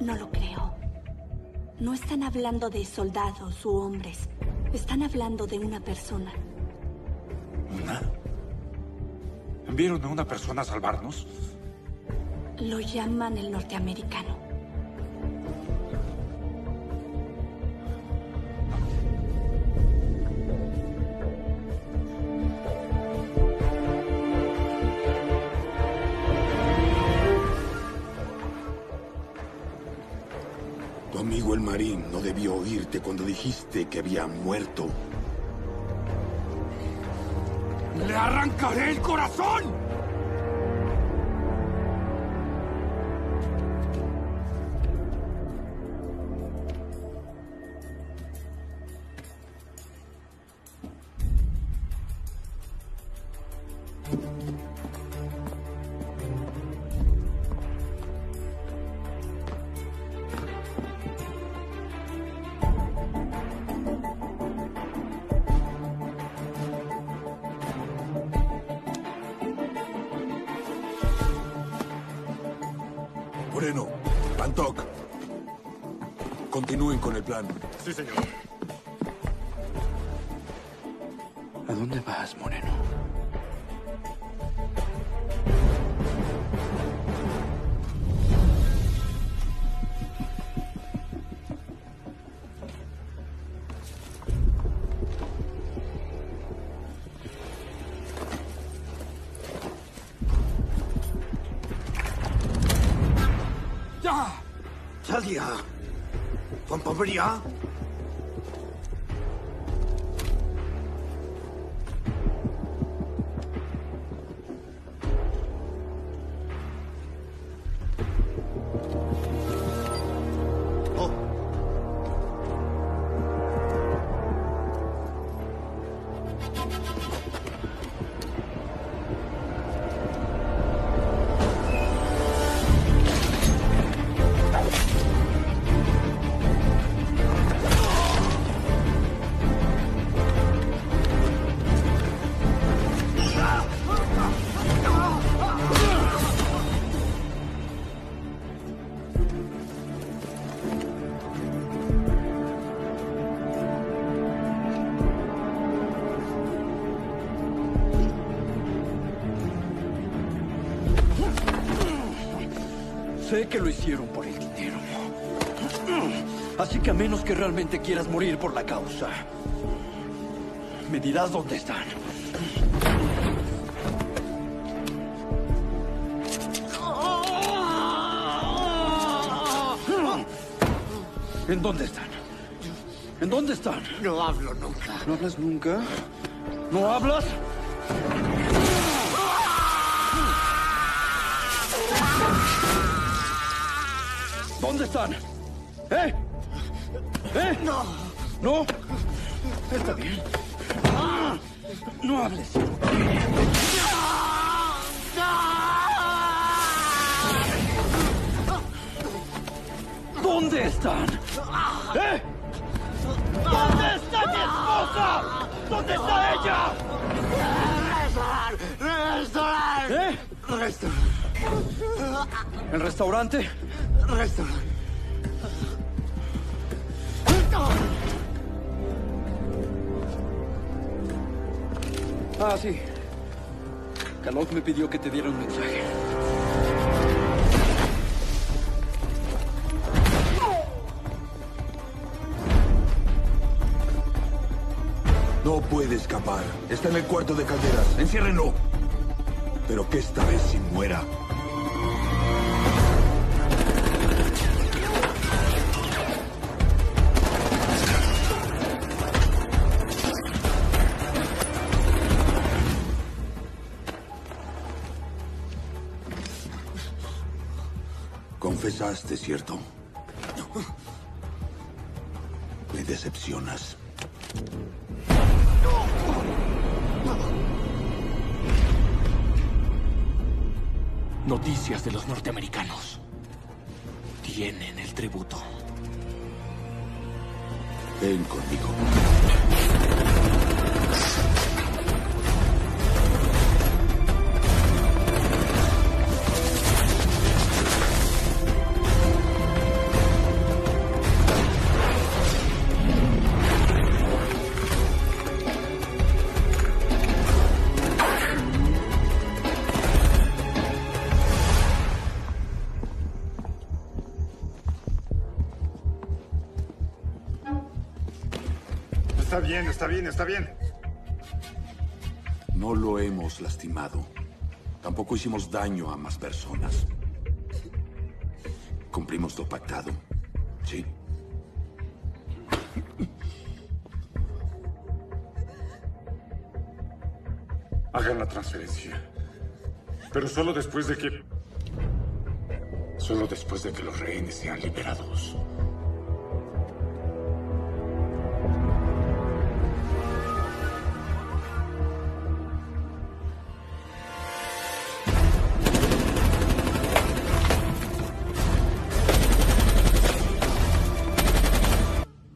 No lo creo. No están hablando de soldados u hombres. Están hablando de una persona. ¿Una? ¿Enviaron a una persona a salvarnos? Lo llaman el norteamericano. Tu amigo el marín no debió oírte cuando dijiste que había muerto. ¡Le arrancaré el corazón! Moreno, Pantoc. Continúen con el plan. Sí, señor. ¿A dónde vas, Moreno? Talia. Pamparia. Sé que lo hicieron por el dinero. Así que a menos que realmente quieras morir por la causa, me dirás dónde están. ¿En dónde están? ¿En dónde están? No hablo nunca. ¿No hablas nunca? ¿No hablas? ¿Dónde están? ¿Eh? ¿Eh? No. ¿No? Está bien. No hables. ¿Dónde están? ¿Eh? ¿Dónde está mi esposa? ¿Dónde está ella? ¡Restaurante! ¿Eh? ¿El restaurante? Restaurante. Ah, sí. Kalov me pidió que te diera un mensaje. No puede escapar. Está en el cuarto de calderas. Enciérrenlo. Pero que esta vez sí muera. Regresaste, ¿cierto? Me decepcionas. Noticias de los norteamericanos. Tienen el tributo. Ven conmigo. Está bien. No lo hemos lastimado. Tampoco hicimos daño a más personas. Cumplimos lo pactado. Sí. Hagan la transferencia. Pero solo después de que los rehenes sean liberados.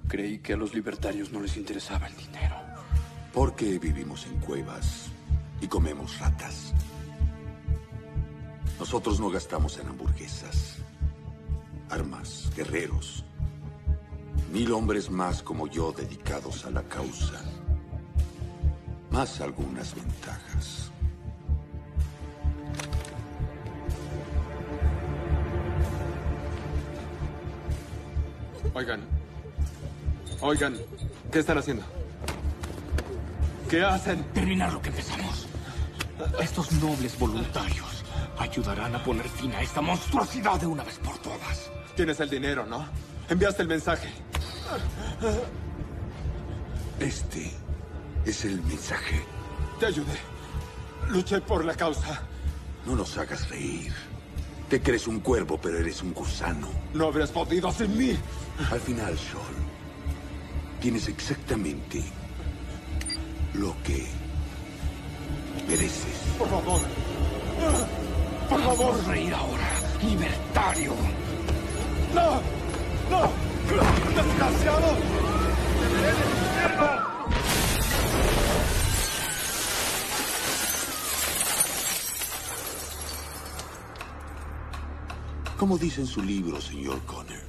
Creí que a los libertarios no les interesaba el dinero. Porque vivimos en cuevas y comemos ratas. Nosotros no gastamos en hamburguesas, armas, guerreros. 1000 hombres más como yo dedicados a la causa. Más algunas ventajas. Oigan, ¿qué están haciendo? ¿Qué hacen? Terminar lo que empezamos. Estos nobles voluntarios ayudarán a poner fin a esta monstruosidad de una vez por todas. Tienes el dinero, ¿no? Enviaste el mensaje. Este es el mensaje. Te ayudé. Luché por la causa. No nos hagas reír. Te crees un cuervo, pero eres un gusano. No habrías podido sin mí. Al final, Shaul, tienes exactamente lo que mereces. Por favor. Por favor, reír ahora. Libertario. ¡No! ¡No! ¡Desgraciado! Como dice en su libro, señor Connor,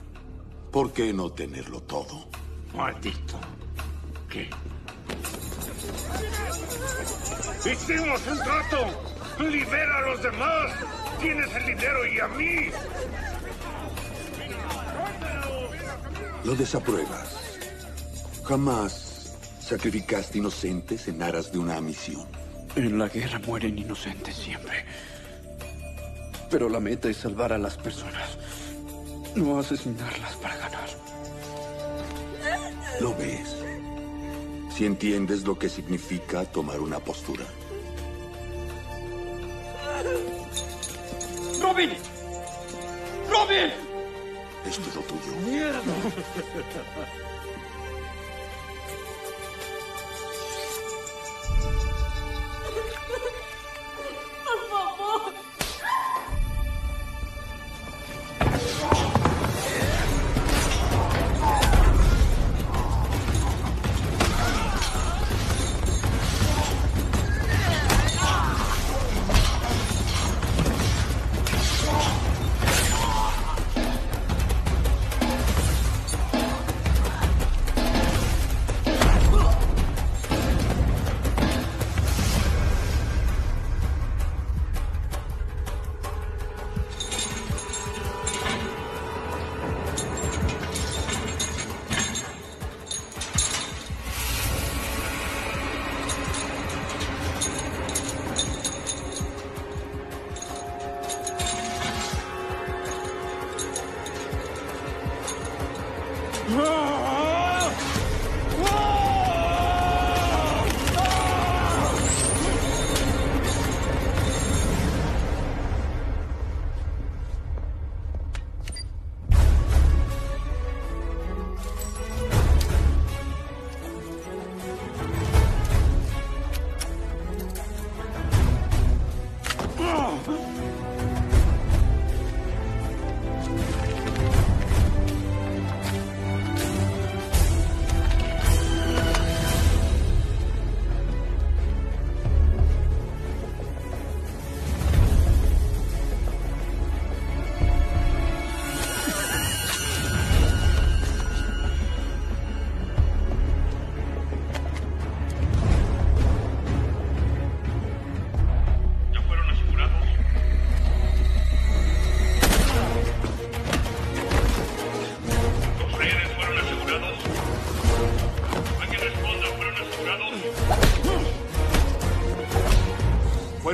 ¿por qué no tenerlo todo? Maldito. ¿Qué? ¡Hicimos un trato! ¡Libera a los demás! ¡Tienes el dinero y a mí! Lo desapruebas. Jamás sacrificaste inocentes en aras de una misión. En la guerra mueren inocentes siempre. Pero la meta es salvar a las personas, no asesinarlas para ganar. ¿Lo ves? Si entiendes lo que significa tomar una postura. ¡Robin! ¡Robin! Es todo tuyo. ¡Mierda! Por favor.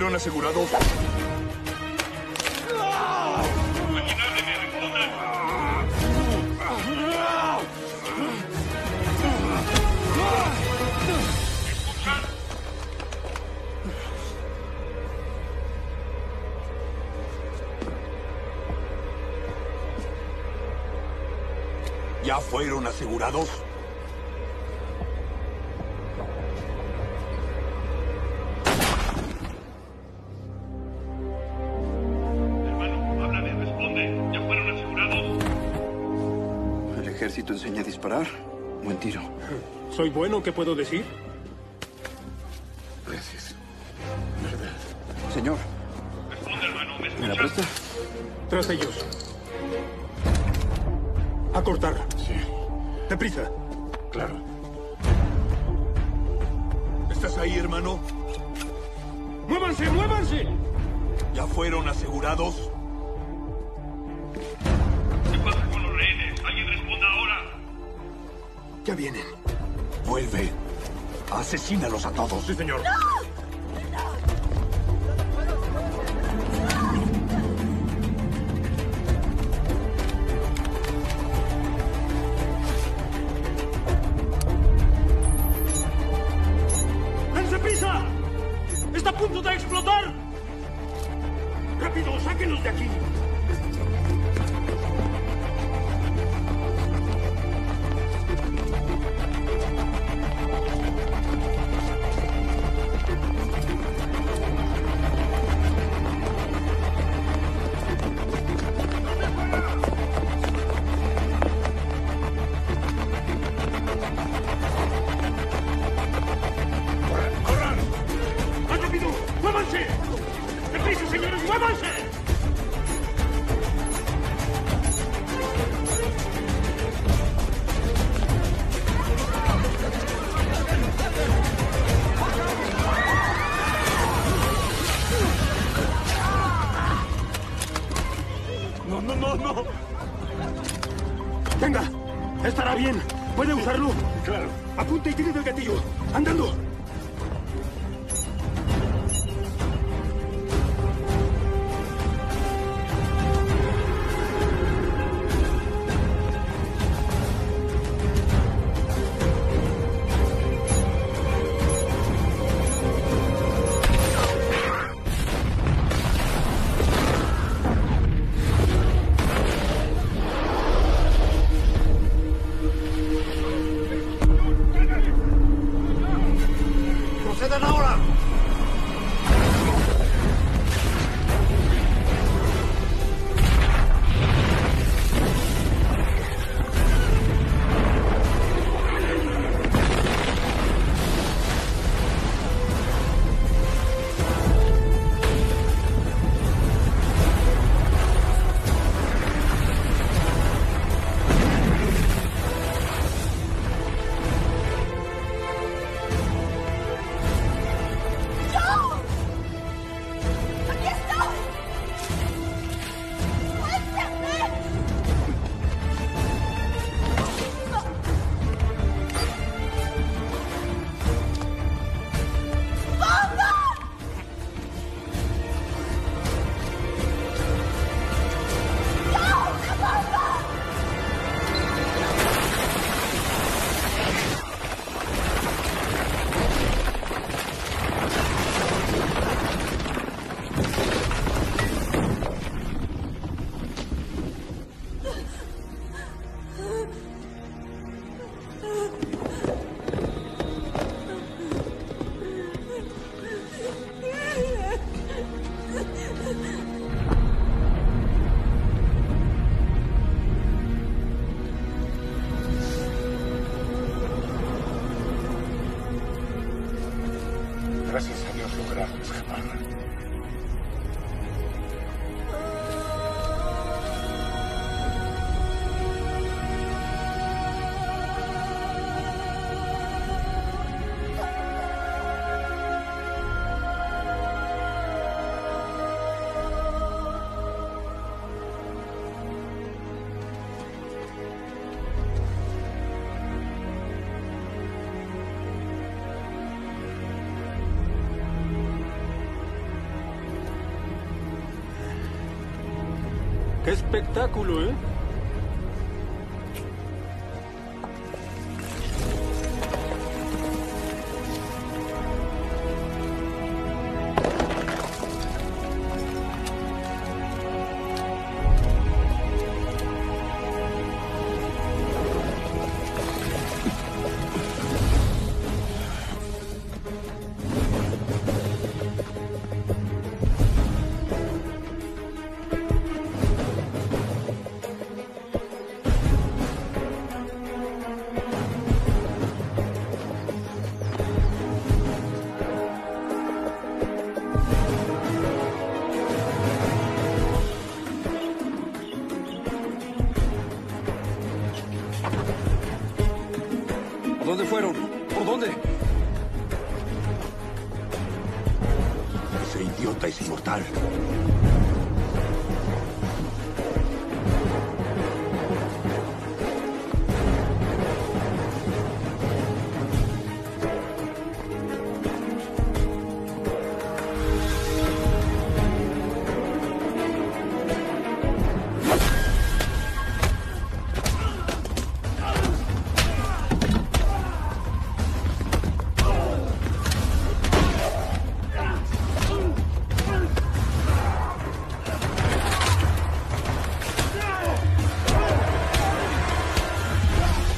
fueron asegurados? ¿Ya fueron asegurados? Hermano, háblame, responde. ¿Ya fueron asegurados? El ejército enseña a disparar. Buen tiro. ¿Soy bueno? ¿Qué puedo decir? Gracias. Señor. Responde, hermano. ¿Me la presta? Tras ellos. A cortar. Sí. Deprisa. Claro. ¿Estás ahí, hermano? ¡Muévanse, muévanse! ¿Ya fueron asegurados? ¿Qué pasa con los rehenes? ¿Alguien responda ahora? Ya vienen. Vuelve. Asesínalos a todos. Sí, señor. ¡Dense prisa! ¡Está a punto de explotar! ¡Rápido, sáquenlos de aquí! ¡Más rápido! ¡Muévanse! ¡Deprisa, señores! ¡Muévanse! No, no, no, no. Venga, estará bien. ¿Puede usarlo? Claro. Apunte y tire del gatillo. ¡Andando! ¡Procedan ahora! Gracias a Dios lograron escapar. Espectáculo, ¿eh? ¿A dónde fueron? ¿Por dónde? Ese idiota es inmortal.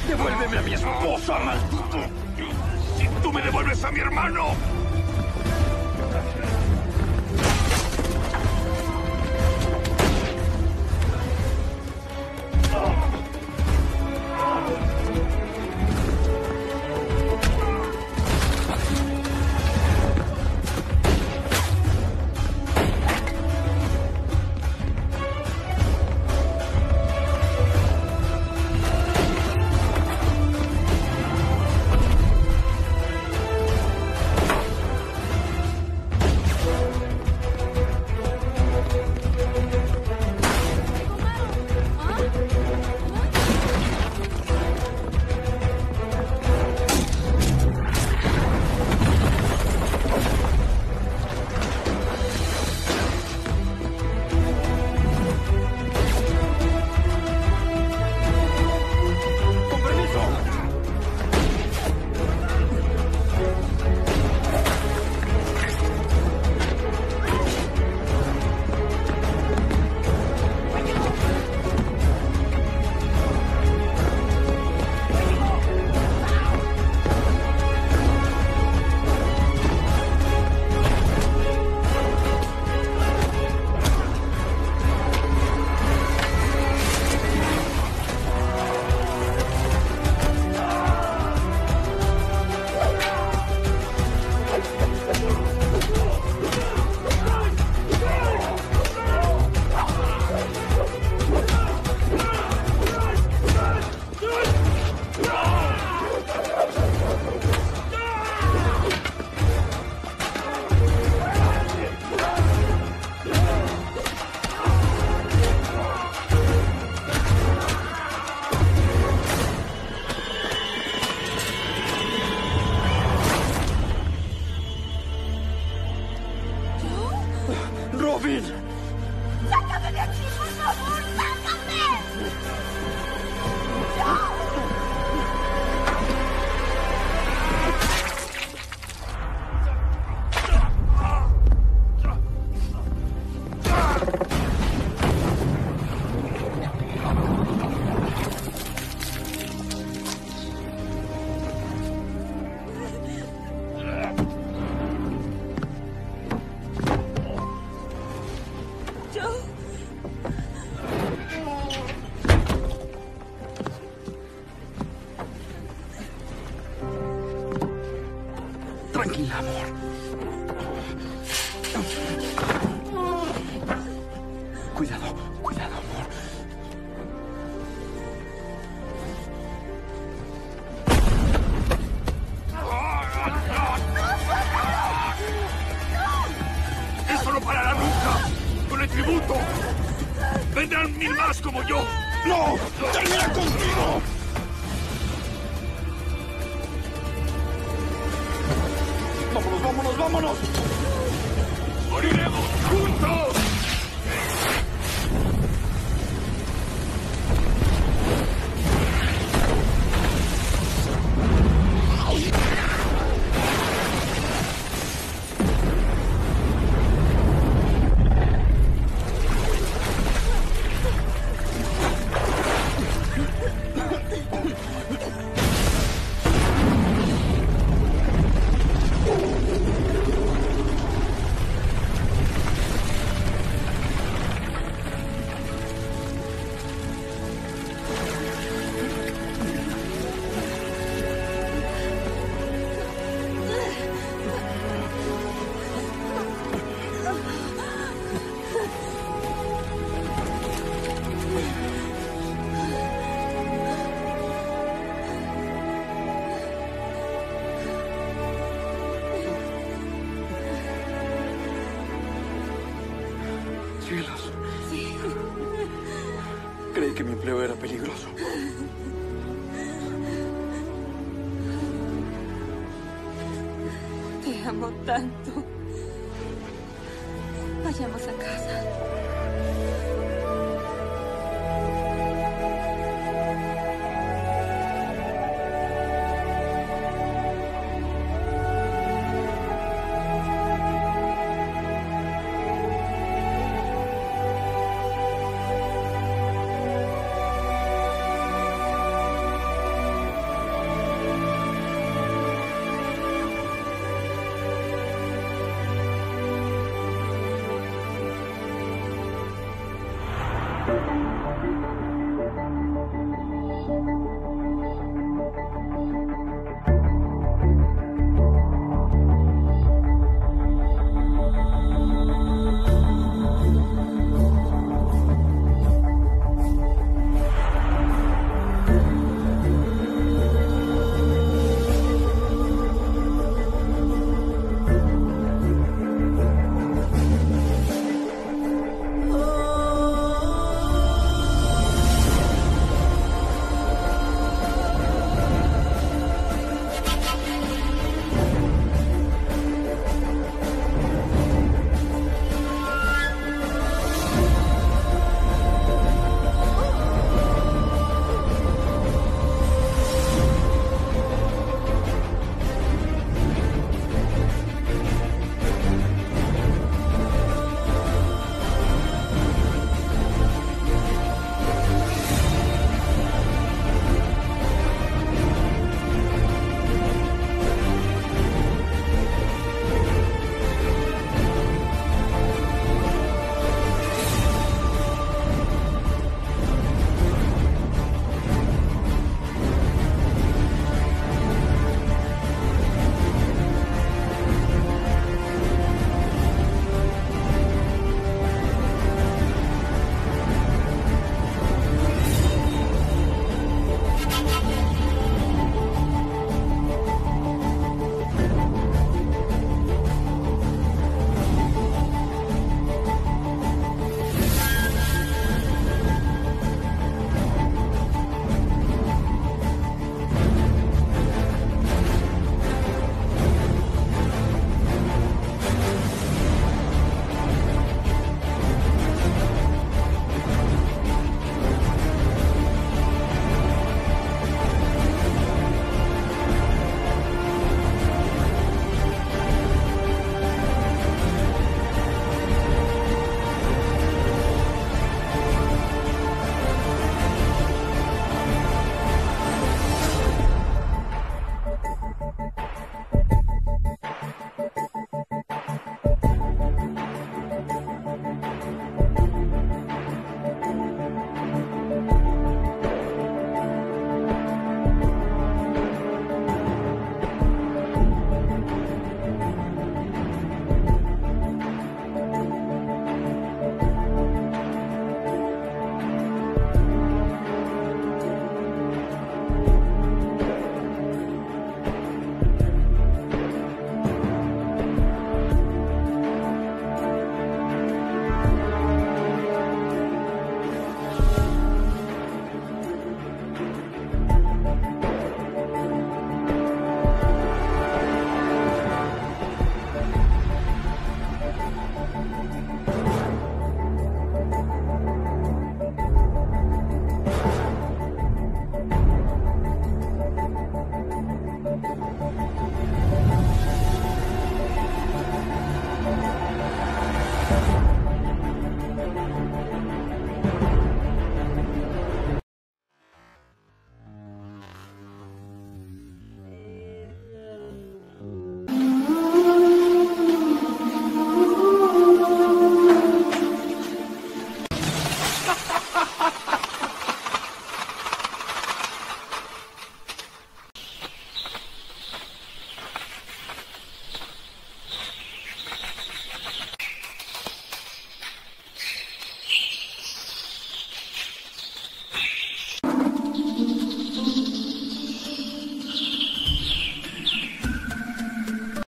¡Devuélveme a mi esposa, maldito! ¡Si tú me devuelves a mi hermano! ¡Robin! ¡Sácame de aquí, por favor! ¡Sácame! Tranquila, amor. Cuidado, cuidado, amor. ¡Esto no parará nunca! ¡Con el tributo! ¡Vendrán 1000 más como yo! ¡No! ¡Termina contigo! ¡Vámonos, vámonos, vámonos! ¡Moriremos juntos! peligroso. Te amo tanto. Vayamos a casa.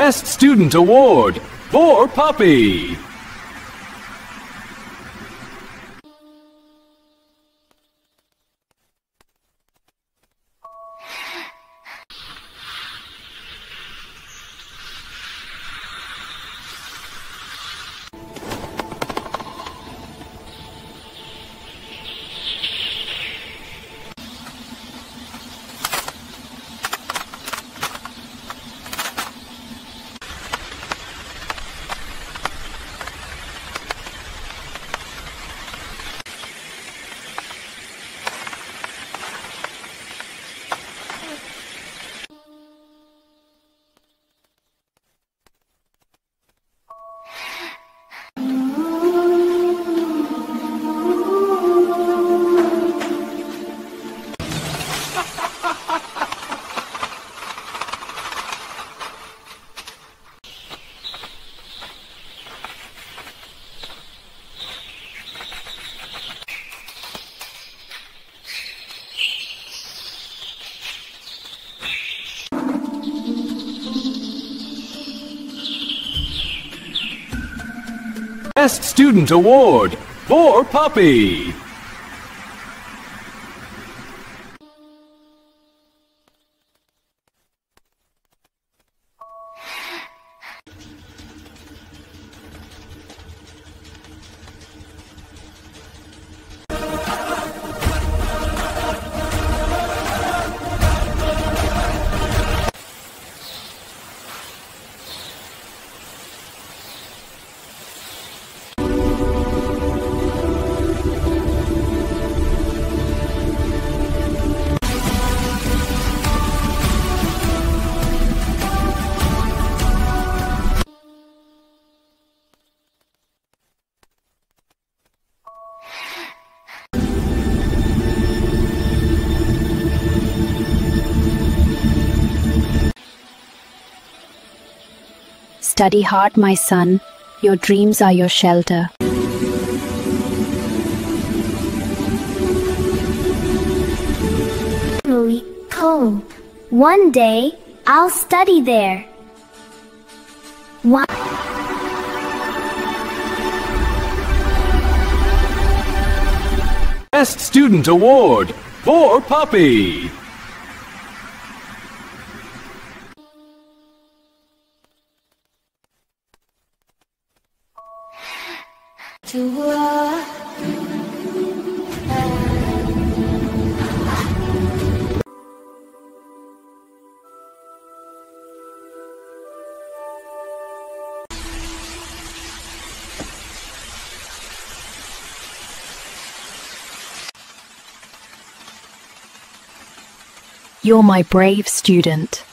Best Student Award for Puppy. Best Student Award for Puppy. Study hard, my son. Your dreams are your shelter. Really cold. One day, I'll study there. What? Best Student Award for Puppy. You're my brave student.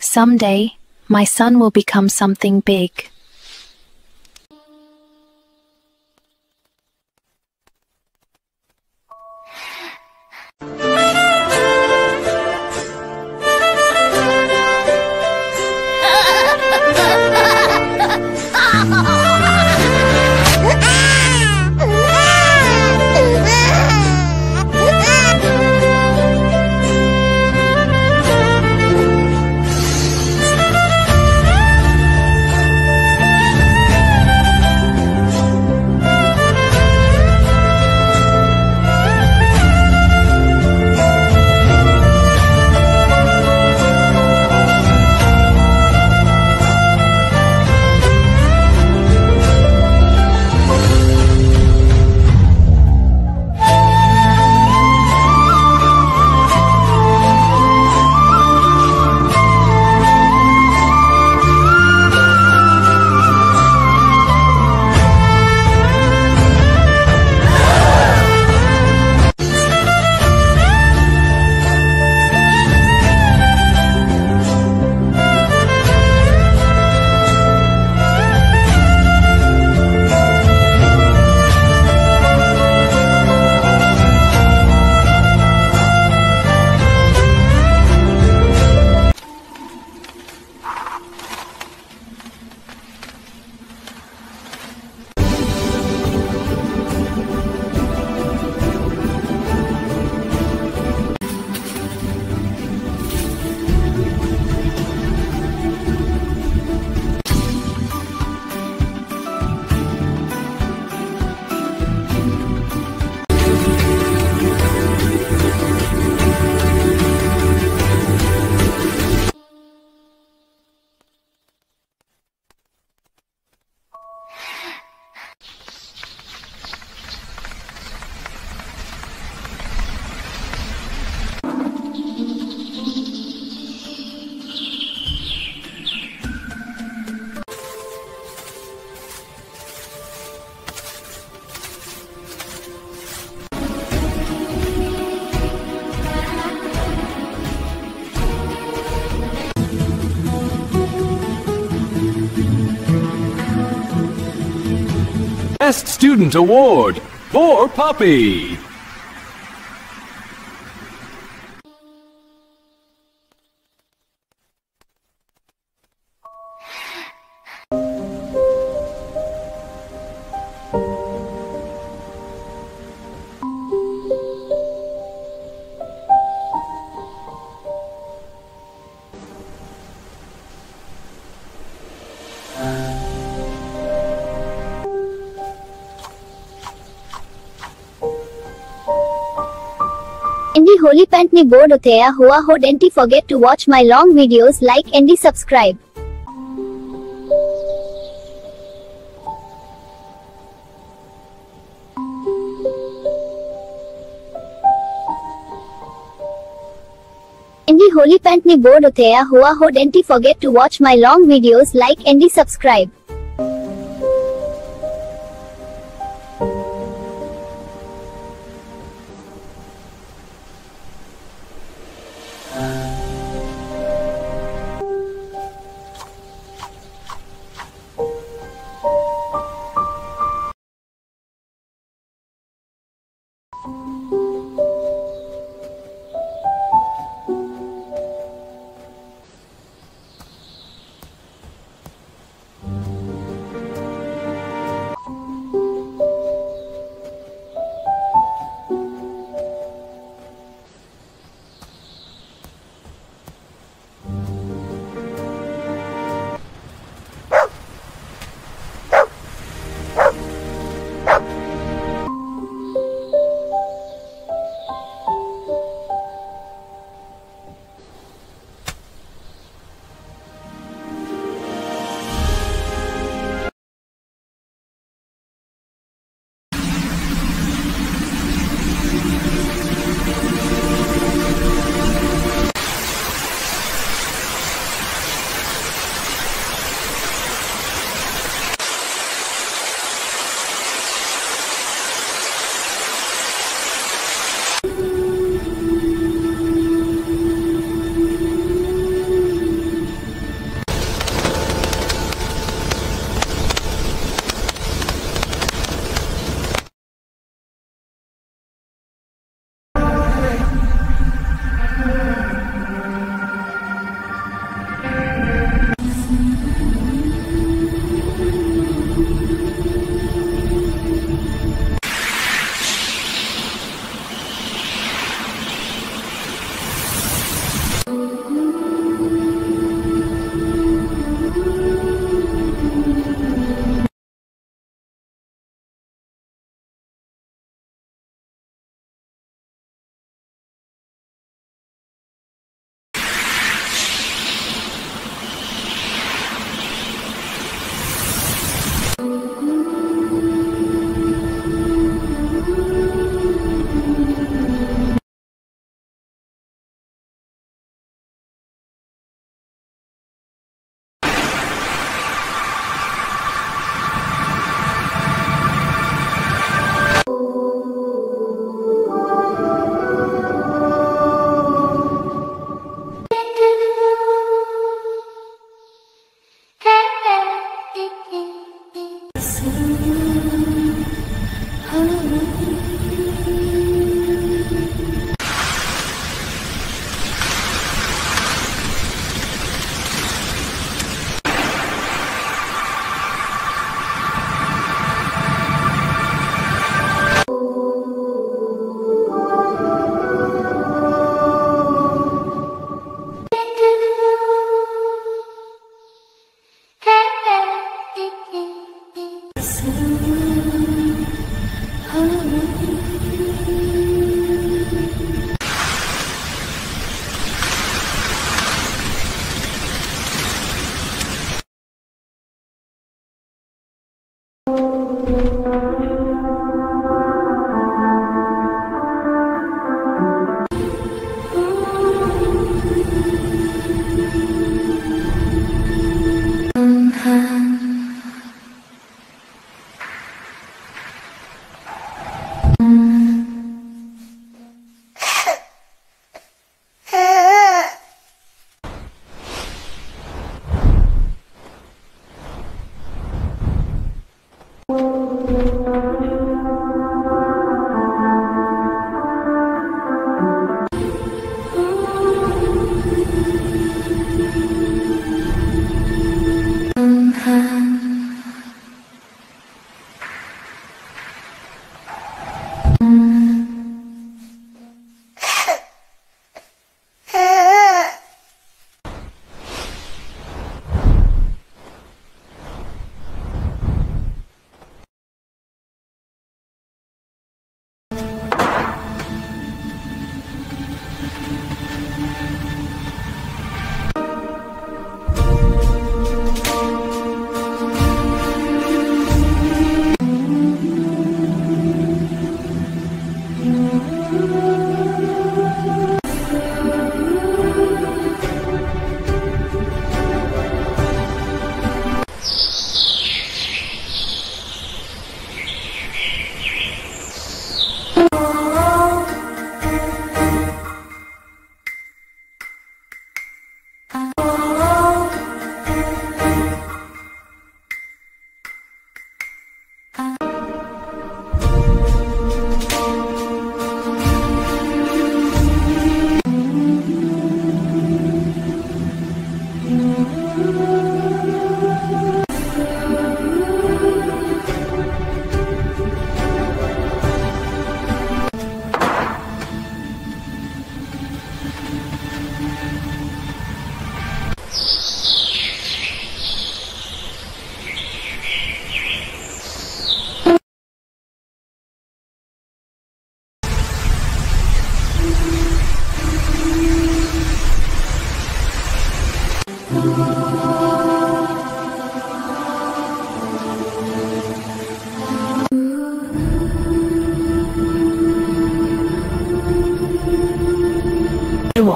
Someday, my son will become something big. Student Award for Puppy. Indy होली पैंट ने board उठाया हुआ हो don't forget to watch my long videos like and subscribe इंडी होली पैंट ने बोर्ड उठाया हुआ हो don't forget to watch my long videos like and subscribe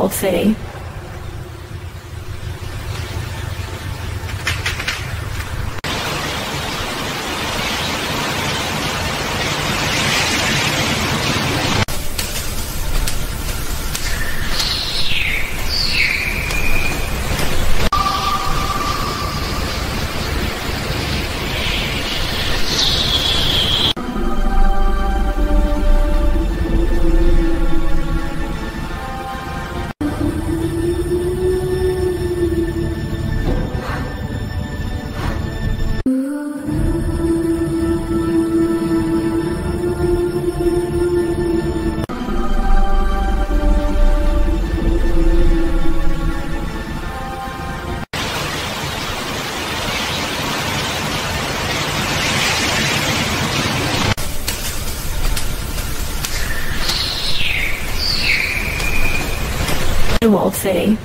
Emerald City. Emerald City.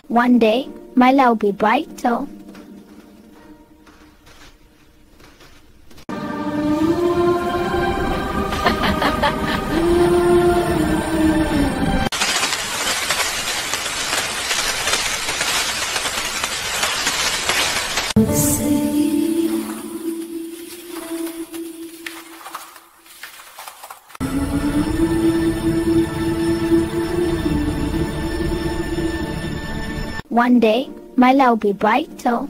One day, my light will be brighter. One day, my light will be brighter.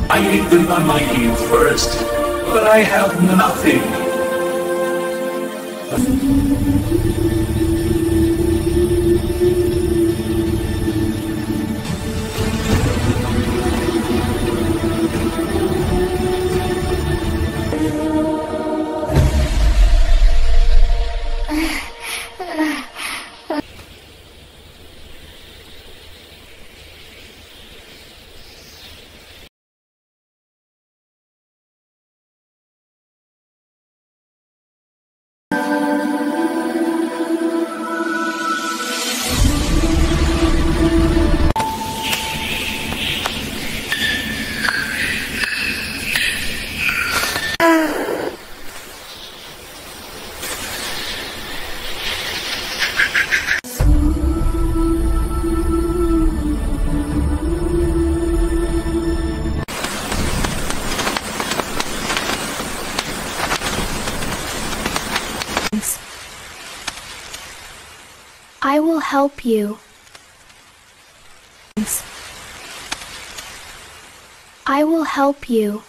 I need them on my heel first, but I have nothing. I will help you. I will help you.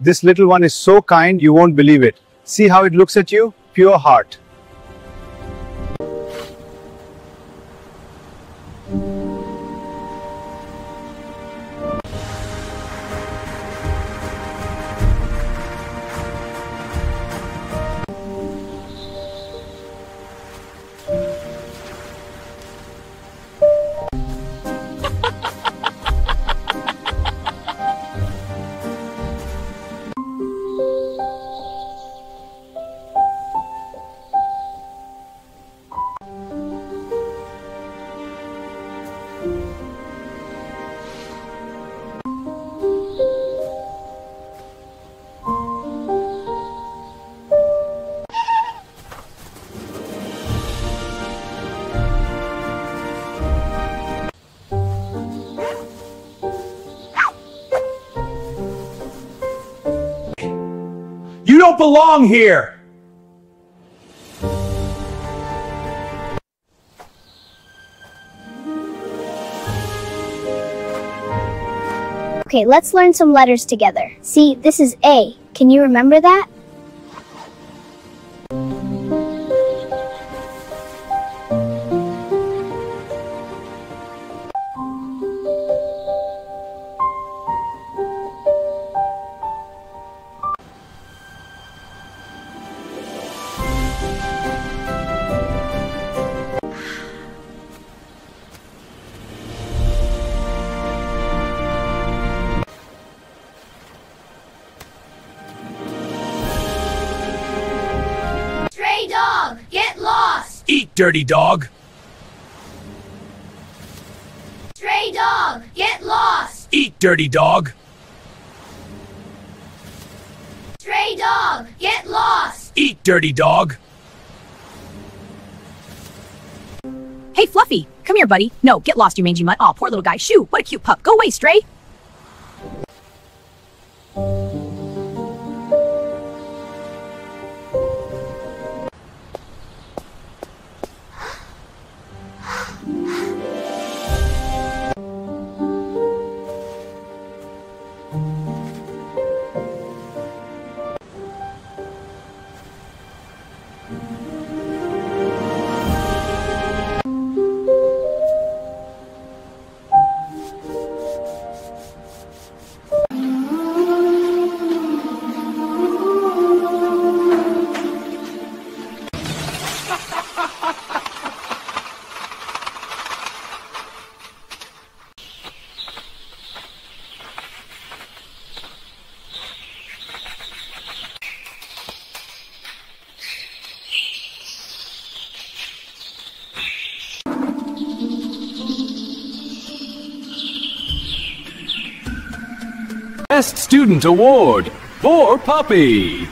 This little one is so kind you won't believe it. See how it looks at you? Pure heart. You don't belong here! Okay, let's learn some letters together. See, this is A. Can you remember that? Stray dog, get lost! Eat, dirty dog! Stray dog, get lost! Eat, dirty dog! Stray dog, get lost! Eat, dirty dog! Hey, Fluffy, come here, buddy. No, get lost, you mangy mutt. Aw, poor little guy. Shoo, what a cute pup. Go away, Stray. Best Student Award for Puppy.